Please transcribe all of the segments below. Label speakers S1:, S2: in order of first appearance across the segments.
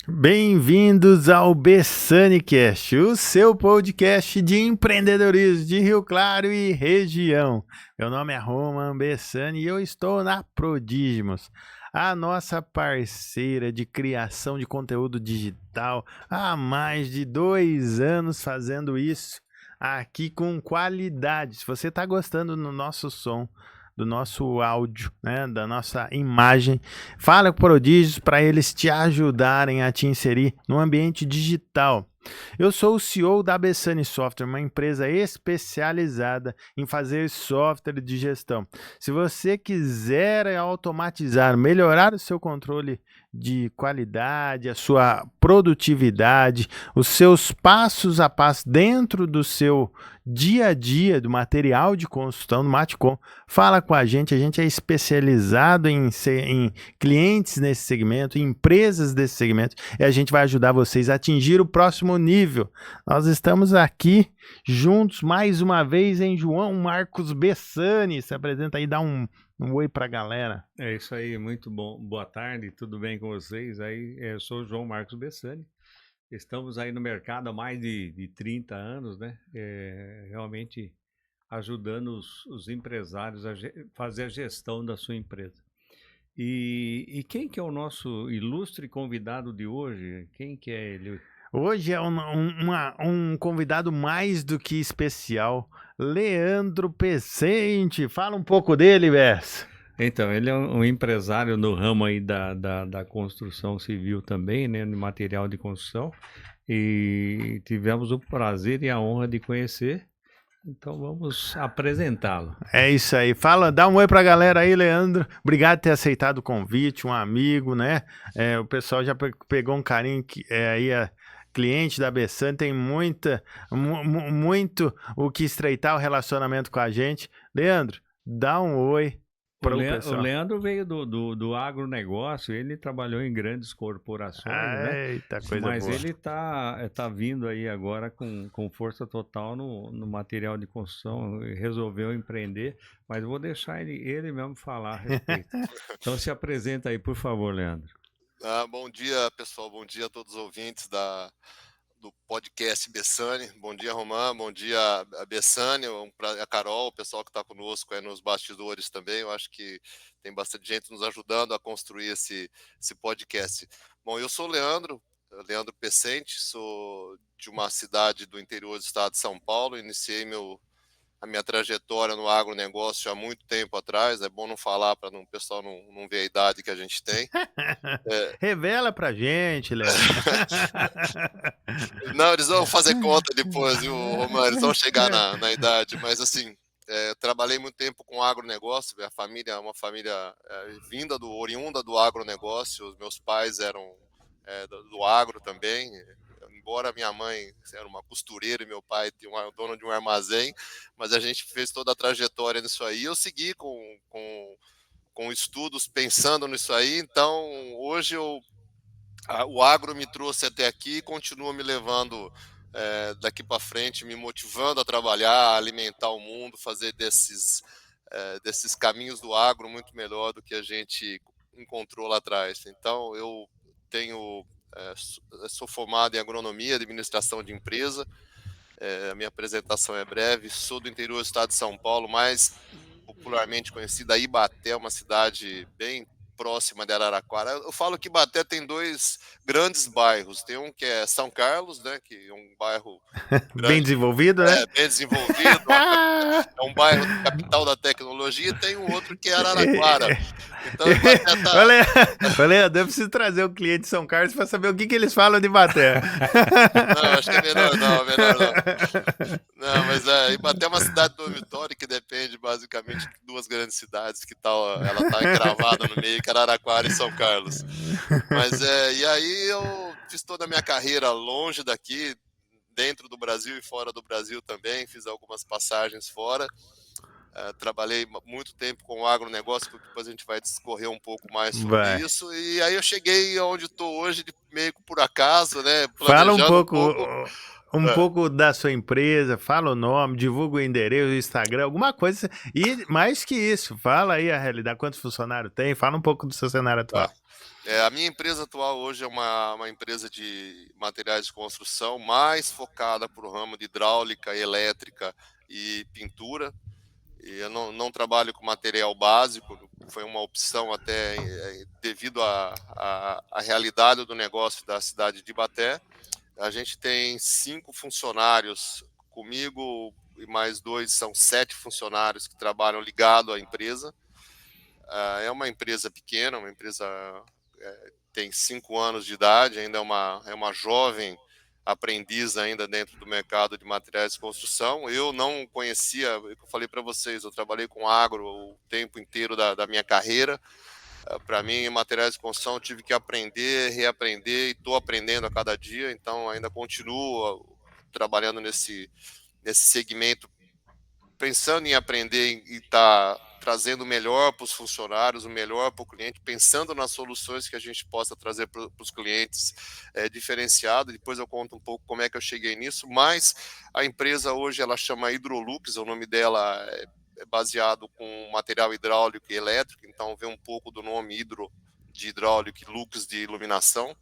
S1: Bem-vindos ao BessaniCast, o seu podcast de empreendedorismo de Rio Claro e região. Meu nome é Roman Bessani e eu estou na Prodígimos, a nossa parceira de criação de conteúdo digital há mais de 2 anos fazendo isso aqui com qualidade. Se você está gostando do nosso som, do nosso áudio, né, da nossa imagem, fala com Prodígios para eles te ajudarem a te inserir no ambiente digital. Eu sou o CEO da Bessani Software, uma empresa especializada em fazer software de gestão. Se você quiser automatizar, melhorar o seu controle de qualidade, a sua produtividade, os seus passos a passo dentro do seu dia a dia do material de construção do Matcom, fala com a gente é especializado em clientes nesse segmento, em empresas desse segmento, e a gente vai ajudar vocês a atingir o próximo nível. Nós estamos aqui juntos mais uma vez em João Marcos Bessani. Se apresenta aí, dá um oi pra galera.
S2: É isso aí, muito bom. Boa tarde, tudo bem com vocês? Eu sou o João Marcos Bessani. Estamos aí no mercado há mais de 30 anos, né? Realmente ajudando os empresários a fazer a gestão da sua empresa. E quem que é o nosso ilustre convidado de hoje? Quem que é ele?
S1: Hoje é um convidado mais do que especial, Leandro Pecente. Fala um pouco dele, Bess.
S2: Então, ele é um empresário no ramo aí da construção civil também, né, no material de construção, e tivemos o prazer e a honra de conhecer, então vamos apresentá-lo.
S1: É isso aí, dá um oi pra galera aí, Leandro. Obrigado por ter aceitado o convite, um amigo, né? O pessoal já pegou um carinho aí, cliente da Bessani, tem muito o que estreitar o relacionamento com a gente. Leandro, dá um oi.
S2: O Leandro veio do agronegócio, ele trabalhou em grandes corporações, né?
S1: Eita, coisa
S2: Mas
S1: boa.
S2: ele tá vindo aí agora com força total no material de construção, resolveu empreender, mas eu vou deixar ele mesmo falar a respeito. Então se apresenta aí, por favor, Leandro.
S3: Bom dia, pessoal, bom dia a todos os ouvintes do podcast Bessani. Bom dia, Romã, bom dia, a Bessani, a Carol, o pessoal que está conosco aí nos bastidores também. Eu acho que tem bastante gente nos ajudando a construir esse podcast. Bom, eu sou o Leandro Leandro Pecente, sou de uma cidade do interior do estado de São Paulo, iniciei a minha trajetória no agronegócio há muito tempo atrás. É bom não falar para o pessoal não ver a idade que a gente tem.
S1: Revela pra gente, Léo.
S3: Não, eles vão fazer conta depois, viu, Romano? Eles vão chegar na idade, mas assim, trabalhei muito tempo com agronegócio. A família é uma família oriunda do agronegócio. Os meus pais eram do agro também. Embora minha mãe era uma costureira e meu pai dono de um armazém, mas a gente fez toda a trajetória nisso aí. Eu segui com estudos pensando nisso aí. Então, hoje o agro me trouxe até aqui e continua me levando daqui para frente, me motivando a trabalhar, a alimentar o mundo, fazer desses caminhos do agro muito melhor do que a gente encontrou lá atrás. Então, eu sou formado em agronomia, administração de empresa. A minha apresentação é breve. Sou do interior do estado de São Paulo, mais popularmente conhecida Ibaté, uma cidade bem próxima de Araraquara. Eu falo que Ibaté tem 2 grandes bairros. Tem um que é São Carlos, né, que é um bairro grande,
S1: bem desenvolvido, né?
S3: bem desenvolvido, é um bairro capital da tecnologia, e tem um outro que é Araraquara. Então, Ibaté
S1: Leandro, eu preciso trazer o cliente de São Carlos para saber o que eles falam de Ibaté.
S3: Não, acho que é melhor não. Não, mas Ibaté é uma cidade dormitória que depende basicamente de 2 grandes cidades que ela tá encravada no meio, que é Araraquara e São Carlos. Mas e aí eu fiz toda a minha carreira longe daqui, dentro do Brasil e fora do Brasil também. Fiz algumas passagens fora. Trabalhei muito tempo com o agronegócio, que depois a gente vai discorrer um pouco mais sobre isso. E aí eu cheguei onde estou hoje, meio que por acaso, né?
S1: Fala um pouco da sua empresa, fala o nome, divulga o endereço, o Instagram, alguma coisa. E mais que isso, fala aí a realidade, quantos funcionários tem, fala um pouco do seu cenário atual.
S3: A minha empresa atual hoje é uma empresa de materiais de construção mais focada para o ramo de hidráulica, elétrica e pintura. E eu não trabalho com material básico, foi uma opção até devido à realidade do negócio da cidade de Ibaté. A gente tem 5 funcionários comigo e mais 2, são 7 funcionários que trabalham ligado à empresa. É uma empresa pequena, uma empresa tem 5 anos de idade, ainda é uma jovem aprendiz ainda dentro do mercado de materiais de construção. Eu não conhecia, eu falei para vocês, eu trabalhei com agro o tempo inteiro da minha carreira. Para mim, em materiais de construção, eu tive que aprender, reaprender, e estou aprendendo a cada dia, então ainda continuo trabalhando nesse segmento, pensando em aprender e estar trazendo o melhor para os funcionários, o melhor para o cliente, pensando nas soluções que a gente possa trazer para os clientes diferenciado. Depois eu conto um pouco como é que eu cheguei nisso, mas a empresa hoje ela chama Hidrolux, o nome dela é baseado com material hidráulico e elétrico, então vem um pouco do nome hidro de hidráulico e lux de iluminação,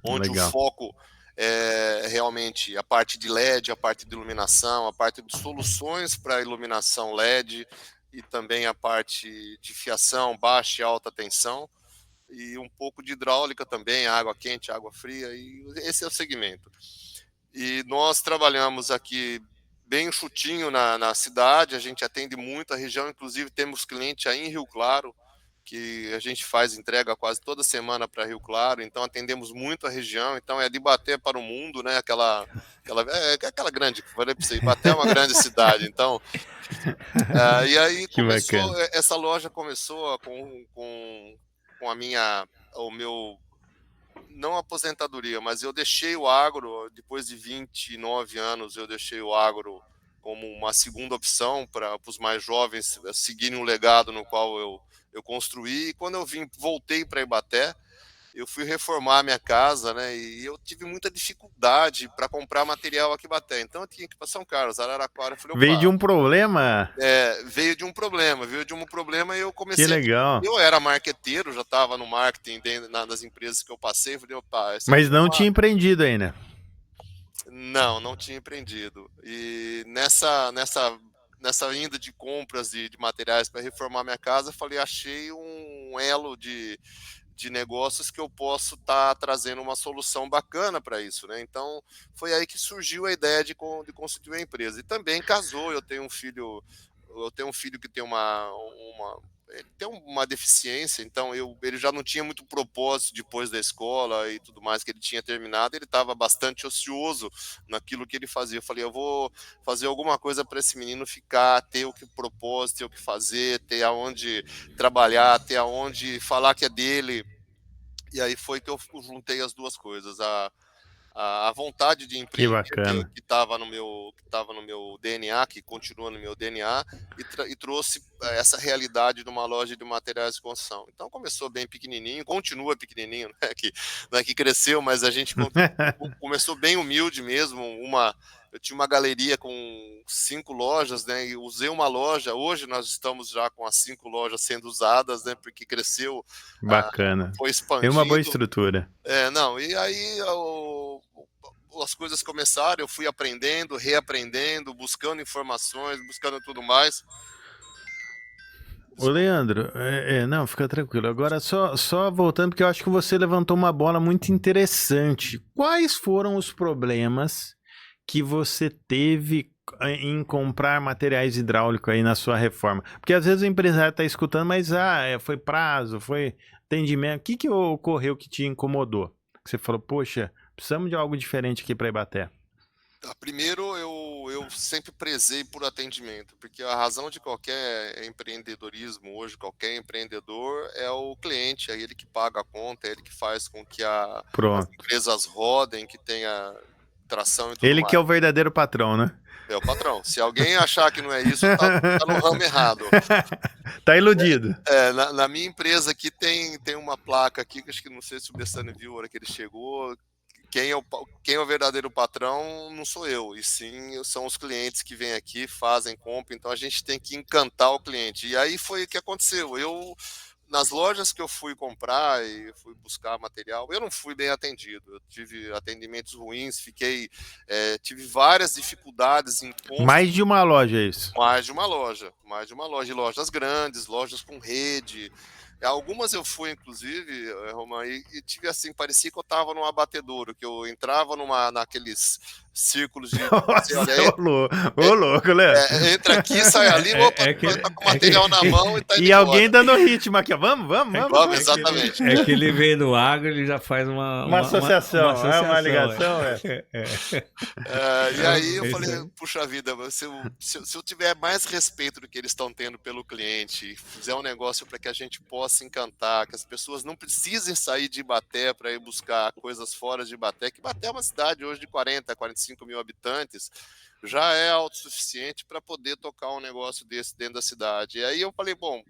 S3: onde o
S1: Legal.
S3: foco é realmente a parte de LED, a parte de iluminação, a parte de soluções para iluminação LED e também a parte de fiação, baixa e alta tensão, e um pouco de hidráulica também, água quente, água fria, e esse é o segmento. E nós trabalhamos aqui bem chutinho na cidade, a gente atende muito a região, inclusive temos cliente aí em Rio Claro, que a gente faz entrega quase toda semana para Rio Claro, então atendemos muito a região, então é de Ibaté para o mundo, né? Aquela grande, falei para você, Ibaté é uma grande cidade, então. E aí
S1: Que bacana.
S3: essa loja começou com o meu, não aposentadoria, mas eu deixei o agro, depois de 29 anos, eu deixei o agro como uma segunda opção para os mais jovens seguirem um legado no qual eu construí. E quando eu voltei para Ibaté, eu fui reformar a minha casa, né? E eu tive muita dificuldade para comprar material aqui em Ibaté. Então eu tinha que ir para São Carlos, Araraquara. Eu falei,
S1: Veio de
S3: opa,
S1: um problema?
S3: veio de um problema e eu
S1: Que
S3: comecei
S1: legal.
S3: eu era marqueteiro, já estava no marketing nas empresas que eu passei, falei, opa, essa aqui
S1: Mas
S3: é
S1: não
S3: uma...
S1: tinha empreendido ainda.
S3: Não tinha empreendido. E nessa vinda de compras de materiais para reformar minha casa, eu falei, achei um elo de negócios que eu posso estar trazendo uma solução bacana para isso, né? Então, foi aí que surgiu a ideia de constituir a empresa. E também casou, eu tenho um filho que tem ele tem uma deficiência, então ele já não tinha muito propósito depois da escola e tudo mais que ele tinha terminado, ele estava bastante ocioso naquilo que ele fazia. Eu falei, eu vou fazer alguma coisa para esse menino ficar, ter o que propósito, ter o que fazer, ter aonde trabalhar, ter aonde falar que é dele. E aí foi que eu juntei as duas coisas, a vontade de
S1: Que
S3: empreender
S1: bacana.
S3: que estava no meu DNA, que continua no meu DNA, e trouxe essa realidade de uma loja de materiais de construção. Então começou bem pequenininho, continua pequenininho, né, não é que cresceu, mas a gente começou bem humilde mesmo. Eu tinha uma galeria com 5 lojas, né, e usei uma loja. Hoje nós estamos já com as 5 lojas sendo usadas, né, porque cresceu,
S1: Bacana.
S3: foi
S1: Tem uma boa
S3: expandido.
S1: estrutura.
S3: Não, e aí as coisas começaram, eu fui aprendendo, reaprendendo, buscando informações, buscando tudo mais.
S1: Ô,
S3: Desculpa.
S1: Leandro, não, fica tranquilo. Agora, só voltando, porque eu acho que você levantou uma bola muito interessante. Quais foram os problemas que você teve em comprar materiais hidráulicos aí na sua reforma? Porque às vezes o empresário está escutando, mas foi prazo, foi atendimento. O que ocorreu que te incomodou? Que você falou, poxa, precisamos de algo diferente aqui para Ibaté.
S3: Primeiro, eu sempre prezei por atendimento, porque a razão de qualquer empreendedorismo hoje, qualquer empreendedor, é o cliente, é ele que paga a conta, é ele que faz com que as
S1: Pronto.
S3: empresas rodem, que tenha tração e tudo
S1: Ele que
S3: mais.
S1: é o verdadeiro patrão, né?
S3: É o patrão. Se alguém achar que não é isso, tá no ramo errado.
S1: Tá iludido.
S3: Na minha empresa aqui tem uma placa aqui, que acho que não sei se o Bessani viu a hora que ele chegou. Quem é o verdadeiro patrão não sou eu, e sim são os clientes que vêm aqui, fazem compra, então a gente tem que encantar o cliente. E aí foi o que aconteceu. Eu nas lojas que eu fui comprar e fui buscar material, eu não fui bem atendido. Eu tive atendimentos ruins, tive várias dificuldades em
S1: Mais de uma loja, é isso.
S3: mais de uma loja, e lojas grandes, lojas com rede. Algumas eu fui, inclusive, Roman, e tive assim, parecia que eu estava num abatedouro, que eu entrava naqueles círculos de você,
S1: Nossa,
S3: olha,
S1: ô louco, Léo.
S3: entra aqui, sai ali, opa, tá com o material na mão e tá indo
S1: E alguém
S3: embora.
S1: dando ritmo aqui, ó. Vamos.
S3: Vamos, exatamente.
S2: É que ele vem no agro, ele já faz uma
S1: associação, é uma
S2: associação,
S1: ligação,
S3: E aí eu
S2: É isso
S3: falei,
S2: aí.
S3: puxa vida, se eu tiver mais respeito do que eles estão tendo pelo cliente, fizer um negócio para que a gente possa encantar, que as pessoas não precisem sair de Ibaté para ir buscar coisas fora de Ibaté, que Ibaté é uma cidade hoje de 40, 45 mil habitantes, já é autossuficiente para poder tocar um negócio desse dentro da cidade. E aí eu falei, bom,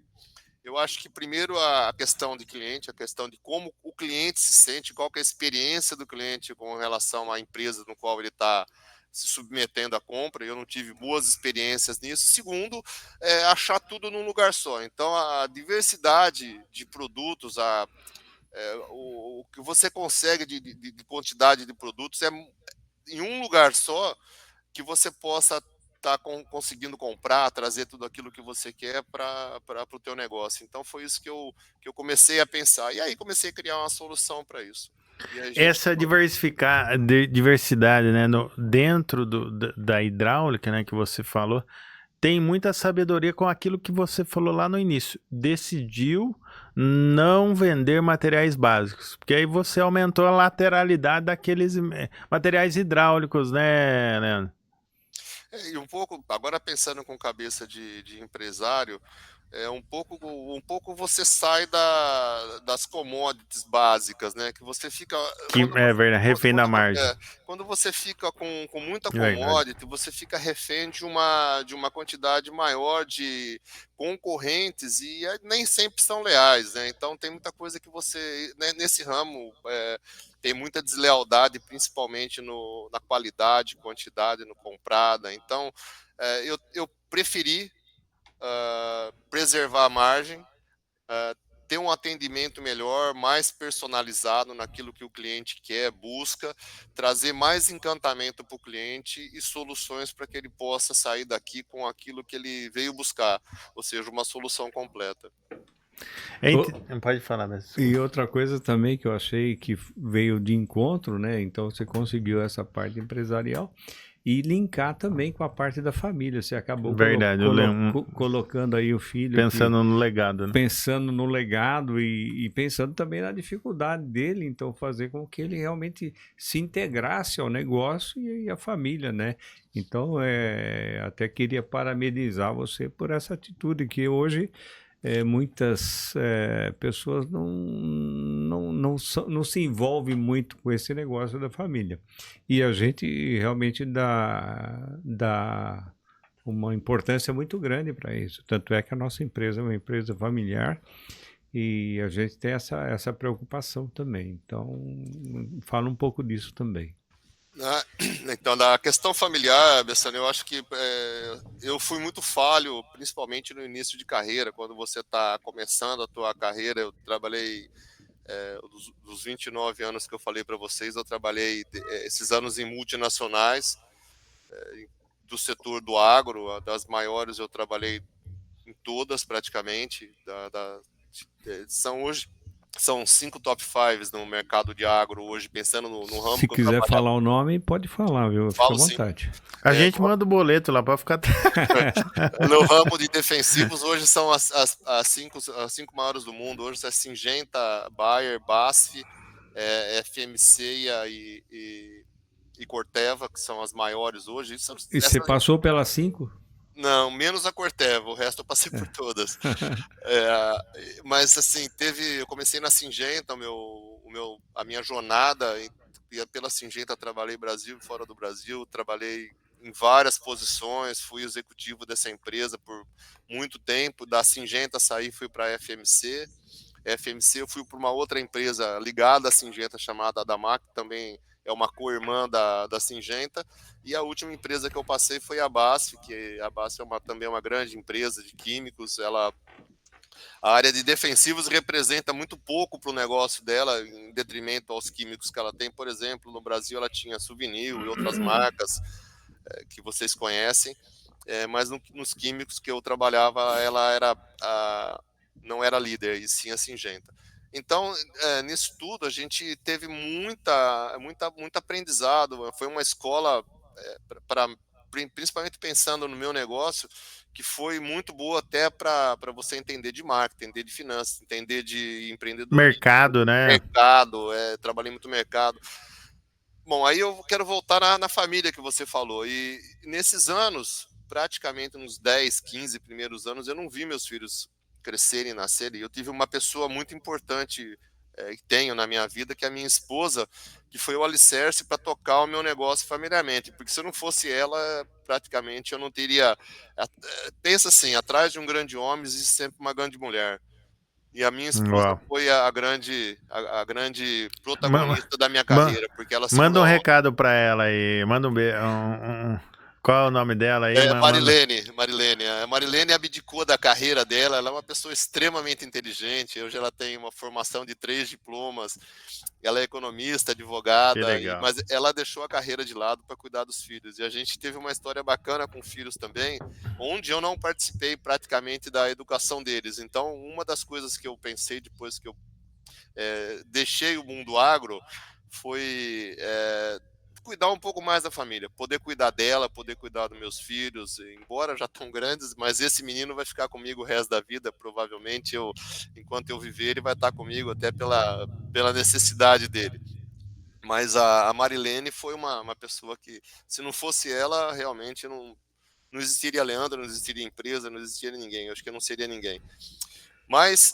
S3: eu acho que primeiro a questão de cliente, a questão de como o cliente se sente, qual que é a experiência do cliente com relação à empresa no qual ele está se submetendo à compra. Eu não tive boas experiências nisso. Segundo, achar tudo num lugar só. Então, a diversidade de produtos, o que você consegue de quantidade de produtos é em um lugar só que você possa estar conseguindo comprar, trazer tudo aquilo que você quer para o teu negócio. Então foi isso que eu comecei a pensar. E aí comecei a criar uma solução para isso. E a gente...
S1: Essa diversidade, né, dentro da hidráulica, né, que você falou, tem muita sabedoria com aquilo que você falou lá no início. Decidiu não vender materiais básicos, porque aí você aumentou a lateralidade daqueles materiais hidráulicos, né, Leandro?
S3: E um pouco, agora pensando com cabeça de empresário, um pouco você sai das commodities básicas, né? Que você fica.
S1: Que é verdade, refém da margem.
S3: Quando você fica com muita
S1: Verdade.
S3: commodity, você fica refém de uma quantidade maior de concorrentes e nem sempre são leais, né? Então tem muita coisa que você, né, nesse ramo, tem muita deslealdade, principalmente na qualidade, quantidade no comprada. Então eu preferi preservar a margem, ter um atendimento melhor, mais personalizado naquilo que o cliente quer, busca, trazer mais encantamento para o cliente e soluções para que ele possa sair daqui com aquilo que ele veio buscar, ou seja, uma solução completa.
S1: Pode falar, mas...
S2: E outra coisa também que eu achei que veio de encontro, né? Então você conseguiu essa parte empresarial e linkar também com a parte da família. Você acabou
S1: Verdade,
S2: colocando aí o filho.
S1: Pensando no legado, né?
S2: Pensando no legado e pensando também na dificuldade dele, então fazer com que ele realmente se integrasse ao negócio e à família, né? Então, até queria parabenizar você por essa atitude que hoje muitas pessoas não se envolvem muito com esse negócio da família. E a gente realmente dá uma importância muito grande para isso. Tanto é que a nossa empresa é uma empresa familiar e a gente tem essa preocupação também. Então, fala um pouco disso também.
S3: Então, da questão familiar, Bessane, eu acho que eu fui muito falho, principalmente no início de carreira, quando você está começando a tua carreira. Eu trabalhei, dos 29 anos que eu falei para vocês, eu trabalhei esses anos em multinacionais, do setor do agro, das maiores eu trabalhei em todas praticamente, são 5 top 5 no mercado de agro hoje, pensando no ramo.
S2: Se
S3: que
S2: quiser falar o nome, pode falar, viu? Fica à vontade.
S1: A gente manda o boleto lá para ficar...
S3: No ramo de defensivos, hoje são as 5 maiores do mundo. Hoje é Syngenta, Bayer, BASF, FMC e Corteva, que são as maiores hoje.
S2: E você passou pelas 5?
S3: Não, menos a Corteva, o resto eu passei por todas. Mas assim, eu comecei na Syngenta, a minha jornada pela Syngenta, trabalhei Brasil e fora do Brasil, trabalhei em várias posições, fui executivo dessa empresa por muito tempo. Da Syngenta saí, fui para a FMC. FMC eu fui para uma outra empresa ligada à Syngenta, chamada Adamac, que também é uma co-irmã da Syngenta. E a última empresa que eu passei foi a BASF, que a BASF também é uma grande empresa de químicos. Ela A área de defensivos representa muito pouco para o negócio dela, em detrimento aos químicos que ela tem. Por exemplo, no Brasil ela tinha Souvenir e outras marcas que vocês conhecem, mas nos químicos que eu trabalhava, ela não era líder, e sim a Syngenta. Então, nisso tudo, a gente teve muito aprendizado. Foi uma escola, principalmente pensando no meu negócio, que foi muito boa até para você entender de marketing, entender de finanças, entender de empreendedorismo,
S1: Mercado, né?
S3: mercado, trabalhei muito no mercado. Bom, aí eu quero voltar na família que você falou. E nesses anos, praticamente nos 10, 15 primeiros anos, eu não vi meus filhos crescerem e nascerem. Eu tive uma pessoa muito importante que tenho na minha vida, que é a minha esposa, que foi o alicerce para tocar o meu negócio familiarmente. Porque se eu não fosse ela, praticamente eu não teria. Pensa assim, atrás de um grande homem existe sempre uma grande mulher. E a minha esposa
S1: Uau.
S3: foi a grande
S1: Ma-
S3: protagonista da minha
S1: ma-
S3: carreira, porque ela
S1: Manda
S3: segurou
S1: um
S3: a onda.
S1: recado pra ela aí. Manda qual é o nome dela aí? Manda.
S3: Marilene. A Marilene abdicou da carreira dela, ela é uma pessoa extremamente inteligente. Hoje ela tem uma formação de 3 diplomas, ela é economista,
S1: Que
S3: advogada,
S1: legal.
S3: mas ela deixou a carreira de lado para cuidar dos filhos. E a gente teve uma história bacana com filhos também, onde eu não participei praticamente da educação deles. Então, uma das coisas que eu pensei depois que eu deixei o mundo agro foi cuidar um pouco mais da família, poder cuidar dela, poder cuidar dos meus filhos, embora já estão grandes, mas esse menino vai ficar comigo o resto da vida, provavelmente enquanto eu viver, ele vai estar comigo até pela necessidade dele. Mas a Marilene foi uma pessoa que, se não fosse ela, realmente não existiria Leandro, não existiria empresa, não existiria ninguém, eu acho que eu não seria ninguém. Mas,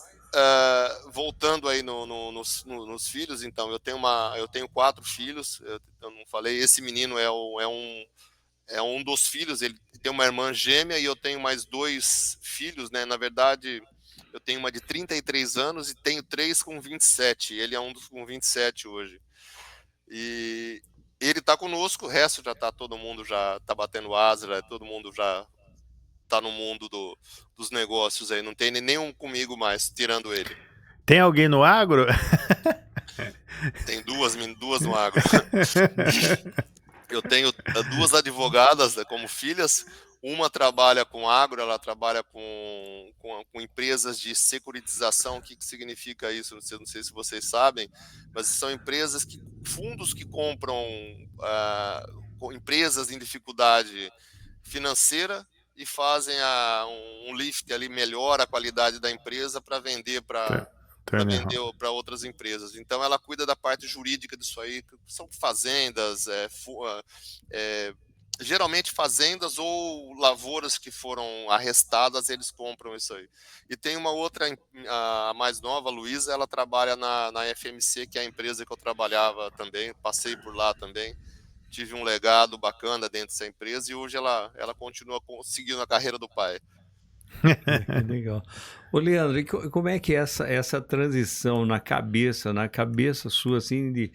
S3: voltando aí nos filhos, então, eu tenho 4 filhos, eu não falei, esse menino é um dos filhos, ele tem uma irmã gêmea e eu tenho mais 2 filhos, né? Na verdade, eu tenho uma de 33 anos e tenho 3 com 27, ele é um dos com 27 hoje. E ele está conosco, o resto todo mundo já está batendo asa, todo mundo já tá no mundo dos negócios aí, não tem nenhum comigo mais, tirando ele.
S1: Tem alguém no agro?
S3: Tem duas no agro. Eu tenho 2 advogadas como filhas, uma trabalha com agro, ela trabalha com empresas de securitização. O que significa isso? Não sei se vocês sabem, mas são fundos que compram empresas em dificuldade financeira e fazem um lift ali, melhora a qualidade da empresa para vender para outras empresas. Então ela cuida da parte jurídica disso aí, que são fazendas, geralmente fazendas ou lavouras que foram arrestadas, eles compram isso aí. E tem uma outra, a mais nova, a Luísa, ela trabalha na FMC, que é a empresa que eu trabalhava também, passei por lá também. Tive um legado bacana dentro dessa empresa e hoje ela continua seguindo a carreira do pai.
S2: Que legal. Ô, Leandro, e como é que é essa transição na cabeça sua, assim, de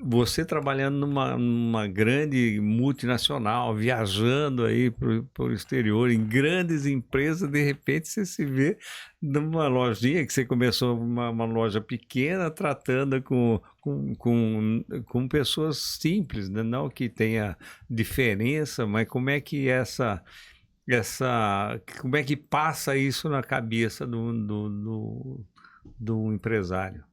S2: você trabalhando numa grande multinacional, viajando aí para o exterior, em grandes empresas, de repente você se vê numa lojinha que você começou uma loja pequena, tratando com pessoas simples, né? Não que tenha diferença, mas como é que como é que passa isso na cabeça do empresário?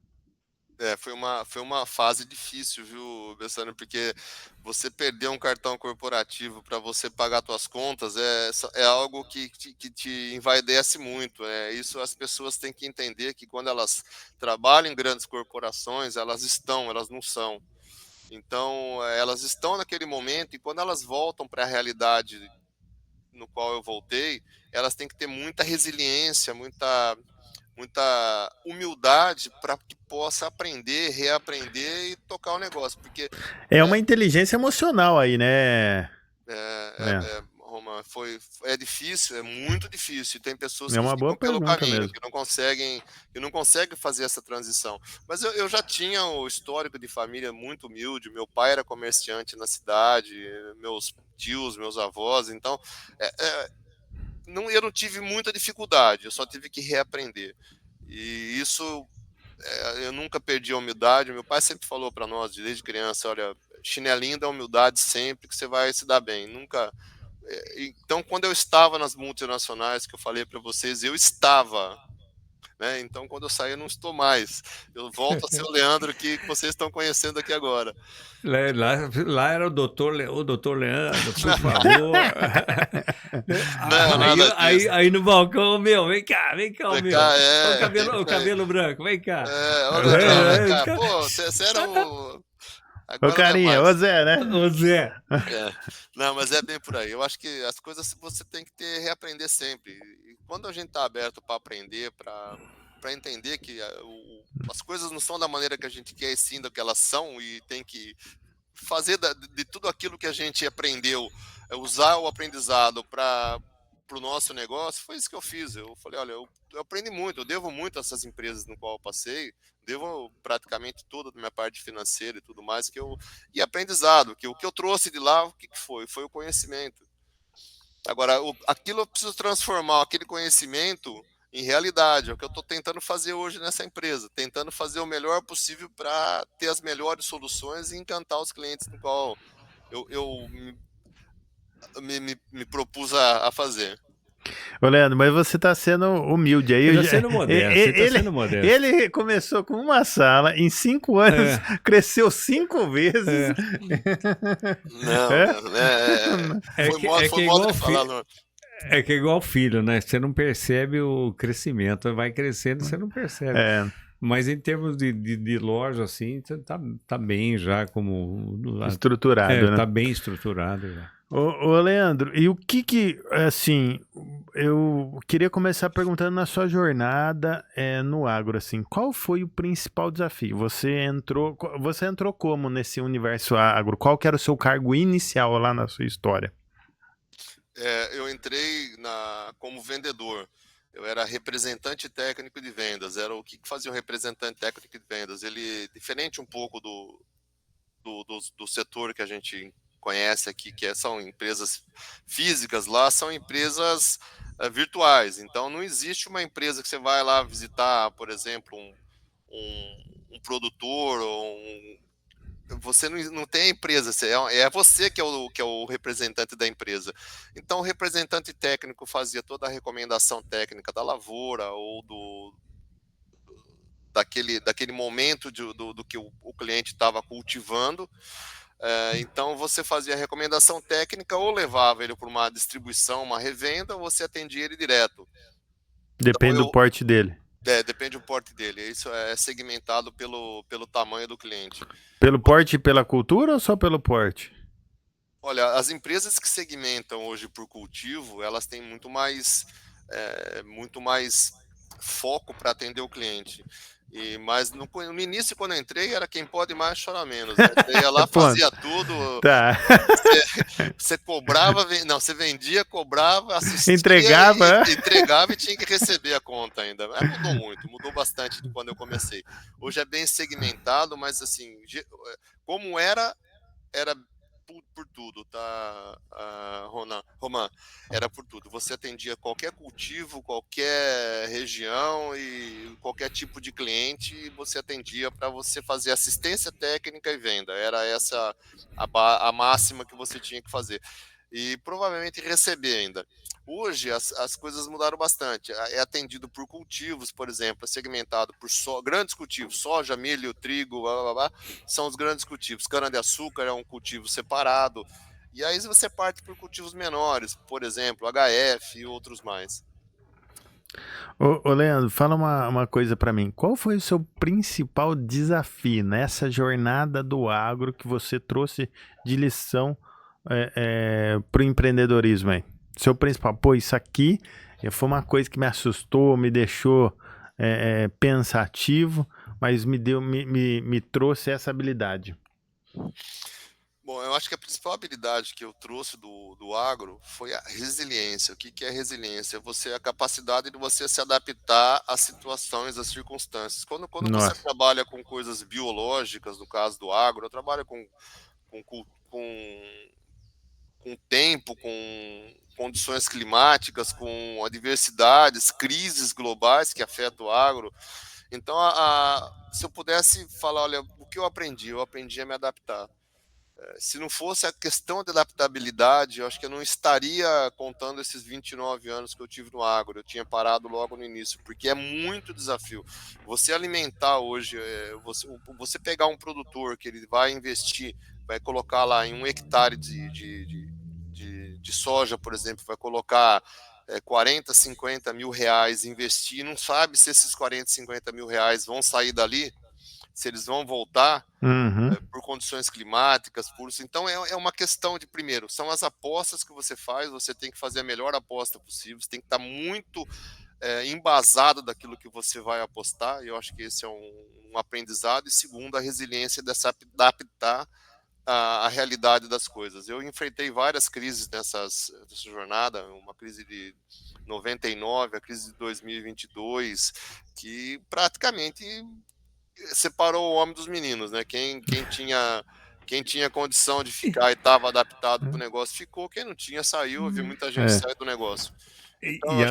S3: Foi uma fase difícil, viu, Bessano? Porque você perder um cartão corporativo para você pagar suas contas é algo que te envaidece muito. Isso as pessoas têm que entender, que quando elas trabalham em grandes corporações, elas não são. Então, elas estão naquele momento, e quando elas voltam para a realidade no qual eu voltei, elas têm que ter muita resiliência, muita humildade para que possa aprender, reaprender e tocar o negócio, porque
S1: É uma inteligência emocional aí, né?
S3: Roma, é difícil, é muito difícil. Tem pessoas
S1: É
S3: que
S1: uma boa
S3: ficam pelo
S1: pergunta
S3: caminho,
S1: mesmo.
S3: que não conseguem fazer essa transição. Mas eu já tinha o histórico de família muito humilde. Meu pai era comerciante na cidade, meus tios, meus avós. Então, eu não tive muita dificuldade, eu só tive que reaprender. E isso, eu nunca perdi a humildade. Meu pai sempre falou para nós, desde criança, olha, chinelinho da humildade sempre que você vai se dar bem. Nunca. Então, quando eu estava nas multinacionais, que eu falei para vocês, eu estava, né? Então, quando eu sair, eu não estou mais. Eu volto a ser o Leandro que vocês estão conhecendo aqui agora.
S2: Lá era o doutor Leandro, por favor.
S3: Não, nada disso.
S2: Aí no balcão, meu, vem cá, o meu. O
S3: O
S2: cabelo branco, vem cá.
S3: Olha, cara, pô, você era o...
S1: Ô carinha, ô Zé, né?
S2: O Zé.
S3: Não, mas é bem por aí. Eu acho que as coisas você tem que reaprender sempre. E quando a gente está aberto para aprender, para entender que as coisas não são da maneira que a gente quer, e sim da que elas são, e tem que fazer de tudo aquilo que a gente aprendeu, usar o aprendizado para o nosso negócio. Foi isso que eu fiz. Eu falei, olha, eu aprendi muito, eu devo muito a essas empresas no qual eu passei, devo praticamente toda a minha parte financeira e tudo mais, e aprendizado, que o que eu trouxe de lá, o que foi? Foi o conhecimento. Agora, aquilo eu preciso transformar, aquele conhecimento em realidade. É o que eu estou tentando fazer hoje nessa empresa, tentando fazer o melhor possível para ter as melhores soluções e encantar os clientes no qual eu me propus a fazer.
S1: Ô, Leandro, mas você tá sendo humilde aí.
S2: Tá sendo modesto,
S1: Ele começou com uma sala, em 5 anos cresceu 5 vezes.
S3: Foi modo de falar, não.
S2: É que é igual filho, né? Você não percebe o crescimento, vai crescendo, você não percebe. Mas em termos de loja, assim, tá bem já como...
S1: Estruturado, né?
S2: Tá bem estruturado já.
S1: Ô, Leandro, e o que, assim, eu queria começar perguntando na sua jornada no agro, assim, qual foi o principal desafio? Você entrou como nesse universo agro? Qual que era o seu cargo inicial lá na sua história?
S3: Eu entrei como vendedor. Eu era representante técnico de vendas. Era o que fazia o representante técnico de vendas. Ele diferente um pouco do setor que a gente conhece aqui, que são empresas físicas. Lá são empresas virtuais. Então não existe uma empresa que você vai lá visitar, por exemplo, um produtor ou você não tem a empresa, é você que é o representante da empresa. Então o representante técnico fazia toda a recomendação técnica da lavoura ou daquele momento do que o cliente estava cultivando. Então você fazia a recomendação técnica ou levava ele para uma distribuição, uma revenda, ou você atendia ele direto.
S1: Depende do porte dele.
S3: Depende do porte dele. Isso é segmentado pelo tamanho do cliente.
S1: Pelo porte e pela cultura ou só pelo porte?
S3: Olha, as empresas que segmentam hoje por cultivo, elas têm muito mais foco para atender o cliente. Mas no início, quando eu entrei, era quem pode mais chora menos. Né? Você ia lá, fazia tudo.
S1: Tá.
S3: Você cobrava, não, você vendia, cobrava, assistia,
S1: entregava
S3: e tinha que receber a conta ainda. Mudou bastante de quando eu comecei. Hoje é bem segmentado, mas assim, como era por tudo, tá, Roman? Era por tudo. Você atendia qualquer cultivo, qualquer região e qualquer tipo de cliente, você atendia para você fazer assistência técnica e venda. Era essa a máxima que você tinha que fazer. E provavelmente receber ainda. Hoje as coisas mudaram bastante. É atendido por cultivos, por exemplo, é segmentado por grandes cultivos, soja, milho, trigo, blá, blá, blá, são os grandes cultivos. Cana-de-açúcar é um cultivo separado. E aí você parte por cultivos menores, por exemplo, HF e outros mais.
S1: Ô Leandro, fala uma coisa para mim. Qual foi o seu principal desafio nessa jornada do agro que você trouxe de lição para o empreendedorismo aí? Seu principal, isso aqui foi uma coisa que me assustou, me deixou pensativo, mas me trouxe essa habilidade.
S3: Bom, eu acho que a principal habilidade que eu trouxe do agro foi a resiliência. O que é resiliência? É a capacidade de você se adaptar às situações, às circunstâncias. Quando você trabalha com coisas biológicas, no caso do agro, eu trabalho com com tempo, com condições climáticas, com adversidades, crises globais que afetam o agro. Então, se eu pudesse falar, olha, o que eu aprendi a me adaptar. Se não fosse a questão da adaptabilidade, eu acho que eu não estaria contando esses 29 anos que eu tive no agro. Eu tinha parado logo no início, porque é muito desafio. Você alimentar hoje, você pegar um produtor que ele vai investir, vai colocar lá em 1 hectare de soja, por exemplo, vai colocar 40, 50 mil reais, investir, não sabe se esses 40, 50 mil reais vão sair dali, se eles vão voltar,
S1: Uhum.
S3: por condições climáticas, por isso. Então é uma questão de, primeiro, são as apostas que você faz, você tem que fazer a melhor aposta possível, você tem que estar muito embasado daquilo que você vai apostar, e eu acho que esse é um aprendizado, e segundo, a resiliência de se adaptar à realidade das coisas. Eu enfrentei várias crises nessa jornada, uma crise de 99, a crise de 2022, que praticamente separou o homem dos meninos, né? Quem tinha condição de ficar e estava adaptado para o negócio ficou, quem não tinha saiu, eu vi muita gente
S1: É.
S3: sair do negócio.
S2: E,
S3: Então,
S2: e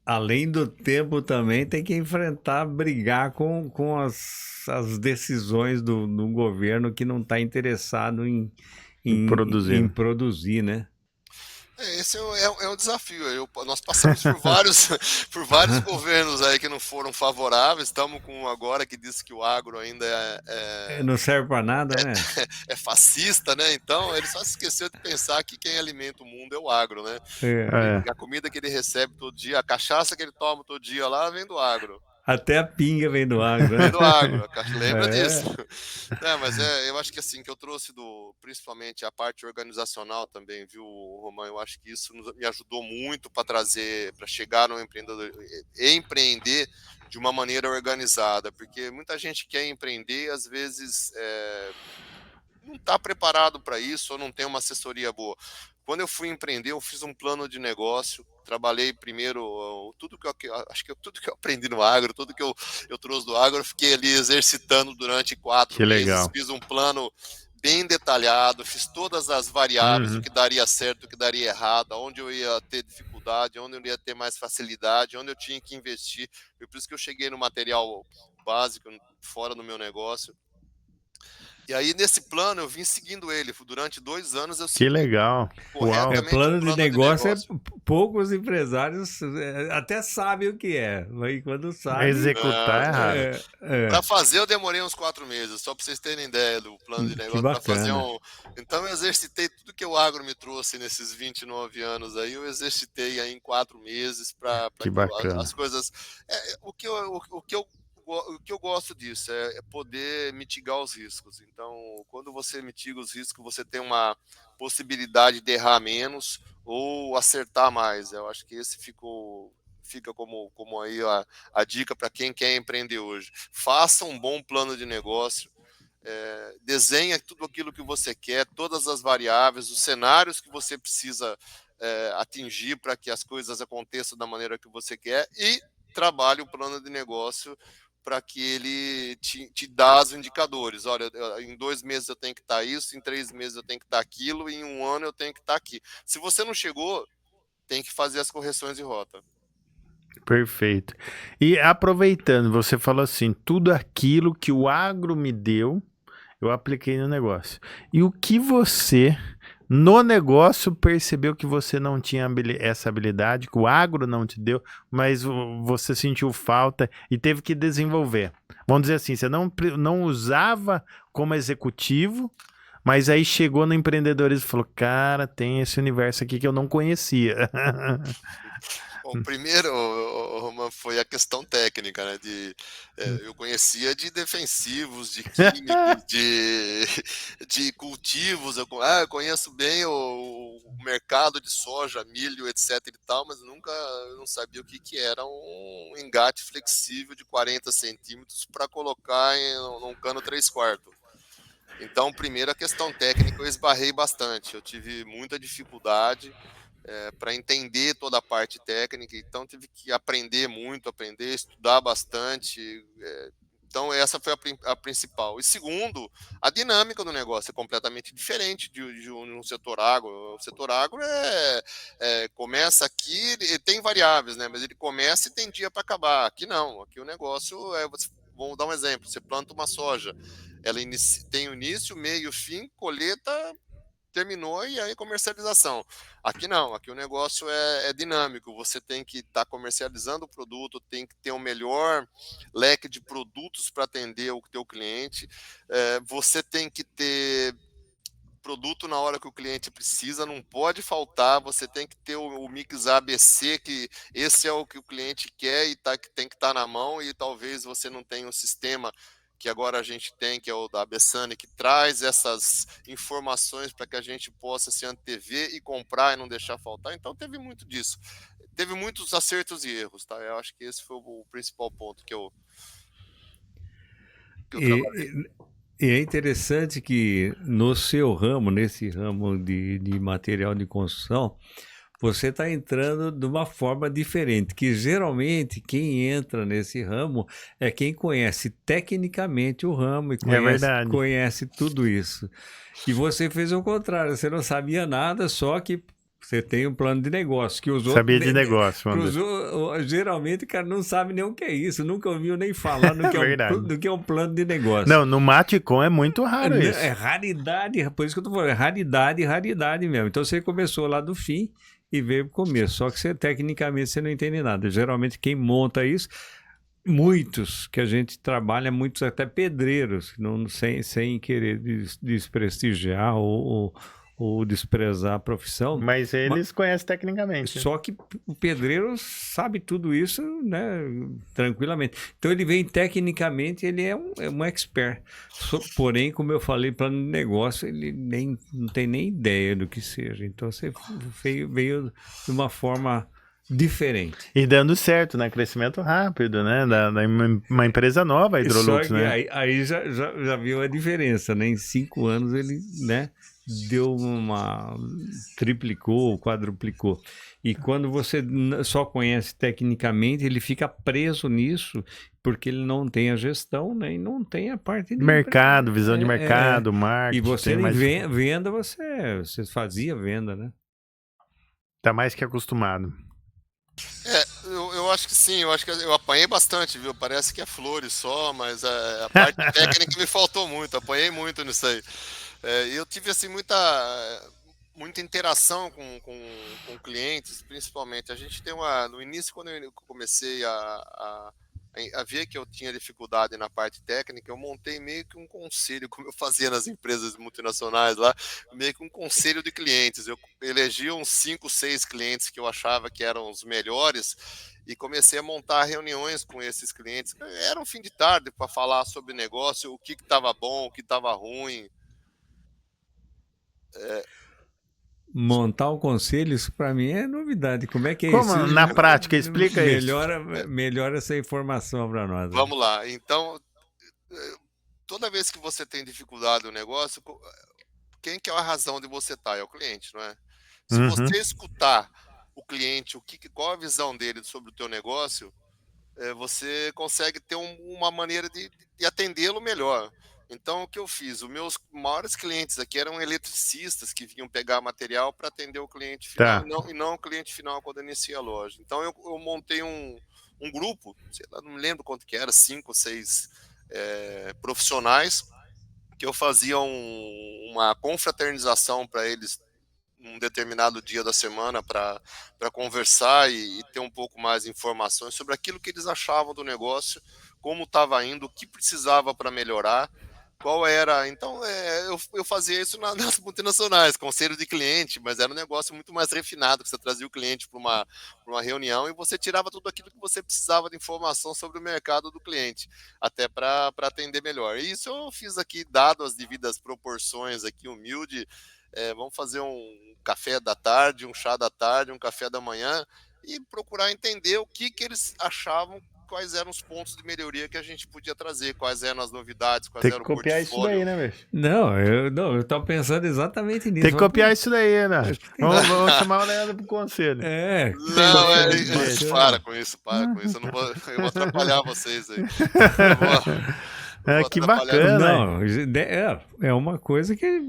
S2: além do tempo também tem que enfrentar, brigar com as decisões do governo que não está interessado em
S1: Produzindo.
S2: produzir, né?
S3: esse é um desafio. Nós passamos por vários, por vários governos aí que não foram favoráveis. Estamos com um agora que diz que o agro ainda
S2: Não serve para nada, né?
S3: é fascista, né? Então ele só se esqueceu de pensar que quem alimenta o mundo é o agro, né?
S1: É.
S3: A comida que ele recebe todo dia, a cachaça que ele toma todo dia lá vem do agro.
S2: Até a pinga vem do agro,
S3: Vem
S2: né?
S3: do agro, lembra disso.
S2: É.
S3: Mas eu acho que assim, que eu trouxe principalmente a parte organizacional também, viu, Romão? Eu acho que isso me ajudou muito para chegar no empreendedor, empreender de uma maneira organizada, porque muita gente quer empreender, às vezes não está preparado para isso ou não tem uma assessoria boa. Quando eu fui empreender, eu fiz um plano de negócio, trabalhei primeiro acho que tudo que eu aprendi no agro, tudo que eu trouxe do agro, eu fiquei ali exercitando durante 4
S1: Que
S3: meses,
S1: legal.
S3: fiz um plano bem detalhado, fiz todas as variáveis, o
S1: Uhum.
S3: que daria certo, o que daria errado, onde eu ia ter dificuldade, onde eu ia ter mais facilidade, onde eu tinha que investir. Foi por isso que eu cheguei no material básico, fora do meu negócio. E aí, nesse plano, eu vim seguindo ele. Durante 2 anos, eu
S1: Que
S3: segui
S1: legal. Uau.
S3: corretamente o
S2: Plano de
S3: plano de
S2: negócio
S3: negócio.
S2: poucos empresários até sabem o que é, mas quando sabe.
S1: Executar é raro.
S3: Para fazer, eu demorei uns 4 meses, só para vocês terem ideia do plano de
S2: Que
S3: negócio. Para fazer
S2: bacana.
S3: Então, eu exercitei tudo que o agro me trouxe nesses 29 anos aí, eu exercitei aí em 4 meses para
S1: Que
S3: que as
S1: bacana.
S3: coisas. O que eu gosto disso é poder mitigar os riscos. Então, quando você mitiga os riscos, você tem uma possibilidade de errar menos ou acertar mais. Eu acho que esse fica como aí a dica para quem quer empreender hoje. Faça um bom plano de negócio, desenha tudo aquilo que você quer, todas as variáveis, os cenários que você precisa atingir para que as coisas aconteçam da maneira que você quer e trabalhe o plano de negócio para que ele te dá os indicadores. Olha, em 2 meses eu tenho que estar isso, em 3 meses eu tenho que estar aquilo, e em 1 ano eu tenho que estar aqui. Se você não chegou, tem que fazer as correções de rota.
S1: Perfeito. E aproveitando, você falou assim, tudo aquilo que o agro me deu, eu apliquei no negócio. E o que você, no negócio, percebeu que você não tinha essa habilidade, que o agro não te deu, mas você sentiu falta e teve que desenvolver? Vamos dizer assim, você não usava como executivo, mas aí chegou no empreendedorismo e falou, cara, tem esse universo aqui que eu não conhecia.
S3: Bom, primeiro, Roman, foi a questão técnica, né? Eu conhecia de defensivos, de químicos, de cultivos. Eu conheço bem o mercado de soja, milho, etc. e tal, mas eu não sabia o que era um engate flexível de 40 centímetros para colocar num cano 3/4. Então, primeiro, a questão técnica eu esbarrei bastante. Eu tive muita dificuldade para entender toda a parte técnica, então tive que aprender muito, estudar bastante, Então, essa foi a principal. E segundo, a dinâmica do negócio é completamente diferente de um setor agro. O setor agro começa aqui, ele tem variáveis, né? Mas ele começa e tem dia para acabar. Aqui não. Aqui o negócio é. Vamos dar um exemplo: você planta uma soja, ela tem o início, meio, fim, colheita, terminou e aí comercialização. Aqui não, aqui o negócio é dinâmico, você tem que estar comercializando o produto, tem que ter o melhor leque de produtos para atender o teu cliente, você tem que ter produto na hora que o cliente precisa, não pode faltar, você tem que ter o mix ABC, que esse é o que o cliente quer e tem que estar na mão, e talvez você não tenha um sistema que agora a gente tem, que é o da Bessani, que traz essas informações para que a gente possa se antever e comprar e não deixar faltar. Então teve muito disso. Teve muitos acertos e erros, tá? Eu acho que esse foi o principal ponto que eu trabalhei.
S2: E é interessante que no seu ramo, nesse ramo de material de construção, você está entrando de uma forma diferente, que geralmente quem entra nesse ramo é quem conhece tecnicamente o ramo e
S1: verdade.
S2: conhece tudo isso. E você fez o contrário, você não sabia nada, só que você tem um plano de negócio que os
S1: Sabia
S2: outros
S1: de negócio, vamos dizer.
S2: geralmente o cara não sabe nem o que é isso, nunca ouviu nem falar
S1: Verdade.
S2: do que é um plano de negócio.
S1: Não, no Maticom é muito raro isso.
S2: É raridade, por isso que eu tô falando, é raridade mesmo. Então você começou lá do fim e veio pro começo, só que você tecnicamente você não entende nada. Geralmente quem monta isso, muitos que a gente trabalha, muitos até pedreiros, não, sem querer desprestigiar ou desprezar a profissão.
S1: Mas eles conhecem tecnicamente.
S2: Só que o pedreiro sabe tudo isso, né, tranquilamente. Então ele vem tecnicamente, ele é um expert. Porém, como eu falei, plano de negócio, ele não tem nem ideia do que seja. Então você veio de uma forma diferente.
S1: E dando certo, né? Crescimento rápido, né? Uma empresa nova, a Hidrolux,
S2: Só que
S1: né?
S2: aí já viu a diferença, né? Em 5 anos ele, né, deu triplicou, quadruplicou. E quando você só conhece tecnicamente, ele fica preso nisso, porque ele não tem a gestão, né? E não tem a parte de
S1: mercado, visão de mercado, marketing.
S2: E você
S1: mais...
S2: venda, você fazia venda, né?
S1: Tá mais que acostumado.
S3: Eu acho que sim, eu acho que eu apanhei bastante, viu? Parece que é flores só, mas a parte técnica me faltou muito, apanhei muito nisso aí. Eu tive assim muita interação com clientes, principalmente. A gente tem no início, quando eu comecei a ver que eu tinha dificuldade na parte técnica, eu montei meio que um conselho, como eu fazia nas empresas multinacionais lá, meio que um conselho de clientes. Eu elegi uns 5, 6 clientes que eu achava que eram os melhores e comecei a montar reuniões com esses clientes. Era um fim de tarde para falar sobre negócio, o que estava bom, o que estava ruim.
S2: Montar o conselho, isso para mim é novidade. Como é que é
S1: Como?
S2: isso?
S1: Na prática, explica isso.
S2: Melhora essa informação para nós.
S3: Vamos lá. Então, toda vez que você tem dificuldade no negócio, quem que é a razão de você estar? É o cliente, não é? Se você escutar o cliente, qual a visão dele sobre o teu negócio, você consegue ter uma maneira de atendê-lo melhor. Então, o que eu fiz? Os meus maiores clientes aqui eram eletricistas que vinham pegar material para atender o cliente final,
S1: Tá.
S3: e não o cliente final quando inicia a loja. Então, eu montei um grupo, sei lá, não me lembro quanto que era, 5 ou 6 profissionais, que eu fazia uma confraternização para eles um determinado dia da semana para conversar e ter um pouco mais de informações sobre aquilo que eles achavam do negócio, como estava indo, o que precisava para melhorar, qual era. Então, eu fazia isso nas multinacionais, conselho de cliente, mas era um negócio muito mais refinado, que você trazia o cliente para uma reunião e você tirava tudo aquilo que você precisava de informação sobre o mercado do cliente, até para atender melhor. E isso eu fiz aqui, dado as devidas proporções aqui, humilde. Vamos fazer um café da tarde, um chá da tarde, um café da manhã e procurar entender o que eles achavam, quais eram os pontos de melhoria que a gente podia trazer, quais eram as novidades, quais
S1: Tem que
S3: eram o
S1: copiar isso
S3: portfólio.
S1: daí, né, bicho?
S2: Não, eu tava pensando exatamente nisso.
S1: Tem que copiar isso daí, né?
S2: Acho que tem.
S1: Vamos chamar o Leandro pro conselho.
S3: Não,
S2: bacana.
S3: para com isso, eu vou atrapalhar vocês aí. Eu vou
S1: Que
S3: atrapalhar.
S1: bacana.
S2: Não, é uma coisa que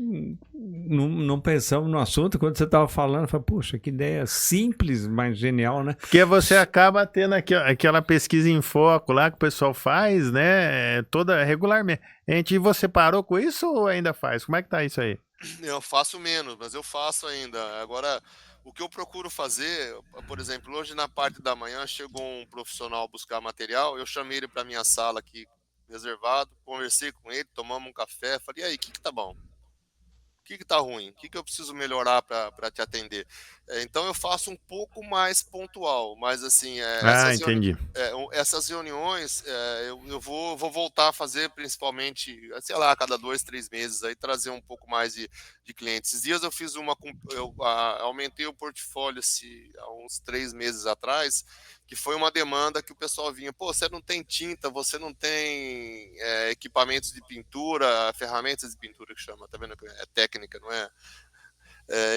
S2: não pensamos no assunto. Quando você estava falando, eu falei, puxa, que ideia simples, mas genial, né?
S1: Porque você acaba tendo aquela pesquisa em foco lá que o pessoal faz, né? Toda regularmente. E você parou com isso ou ainda faz? Como é que tá isso aí?
S3: Eu faço menos, mas eu faço ainda. Agora, o que eu procuro fazer, por exemplo, hoje na parte da manhã chegou um profissional buscar material, eu chamei ele para minha sala aqui reservado, conversei com ele, tomamos um café, falei, e aí, o que tá bom? O que tá ruim? O que eu preciso melhorar para te atender? Então eu faço um pouco mais pontual, mas assim,
S1: Entendi.
S3: essas reuniões eu vou voltar a fazer principalmente, sei lá, a cada 2, 3 meses, aí trazer um pouco mais de clientes. Esses dias eu fiz aumentei o portfólio há uns 3 meses atrás, que foi uma demanda que o pessoal vinha, pô, você não tem tinta, você não tem equipamentos de pintura, ferramentas de pintura que chama, tá vendo? É técnica, não é?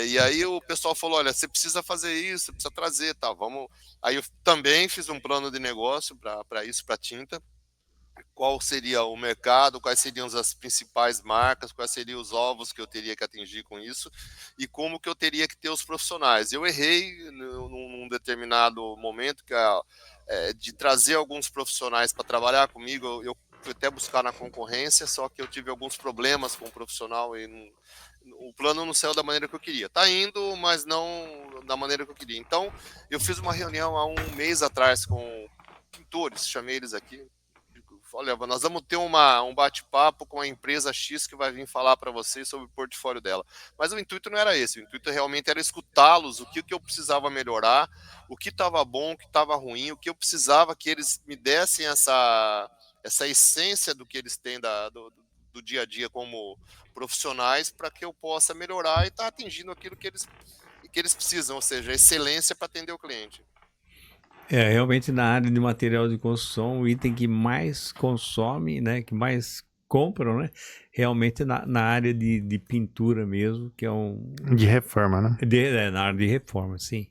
S3: E aí o pessoal falou, olha, você precisa fazer isso, precisa trazer, tá, vamos... Aí eu também fiz um plano de negócio para isso, para tinta, qual seria o mercado, quais seriam as principais marcas, quais seriam os alvos que eu teria que atingir com isso e como que eu teria que ter os profissionais. Eu errei num determinado momento de trazer alguns profissionais para trabalhar comigo. Eu fui até buscar na concorrência, só que eu tive alguns problemas com o profissional e o plano não saiu da maneira que eu queria. Tá indo, mas não da maneira que eu queria. Então, eu fiz uma reunião há um mês atrás com pintores, chamei eles aqui. Olha, nós vamos ter um bate-papo com a empresa X que vai vir falar para vocês sobre o portfólio dela. Mas o intuito não era esse, o intuito realmente era escutá-los, o que eu precisava melhorar, o que estava bom, o que estava ruim, o que eu precisava que eles me dessem essa essência do que eles têm do dia a dia como profissionais para que eu possa melhorar e estar atingindo aquilo que eles precisam, ou seja, excelência para atender o cliente.
S2: Realmente na área de material de construção, o item que mais consome, né, que mais compram, né, realmente na área de pintura mesmo, que é
S1: De reforma, né?
S2: Na área de reforma, sim.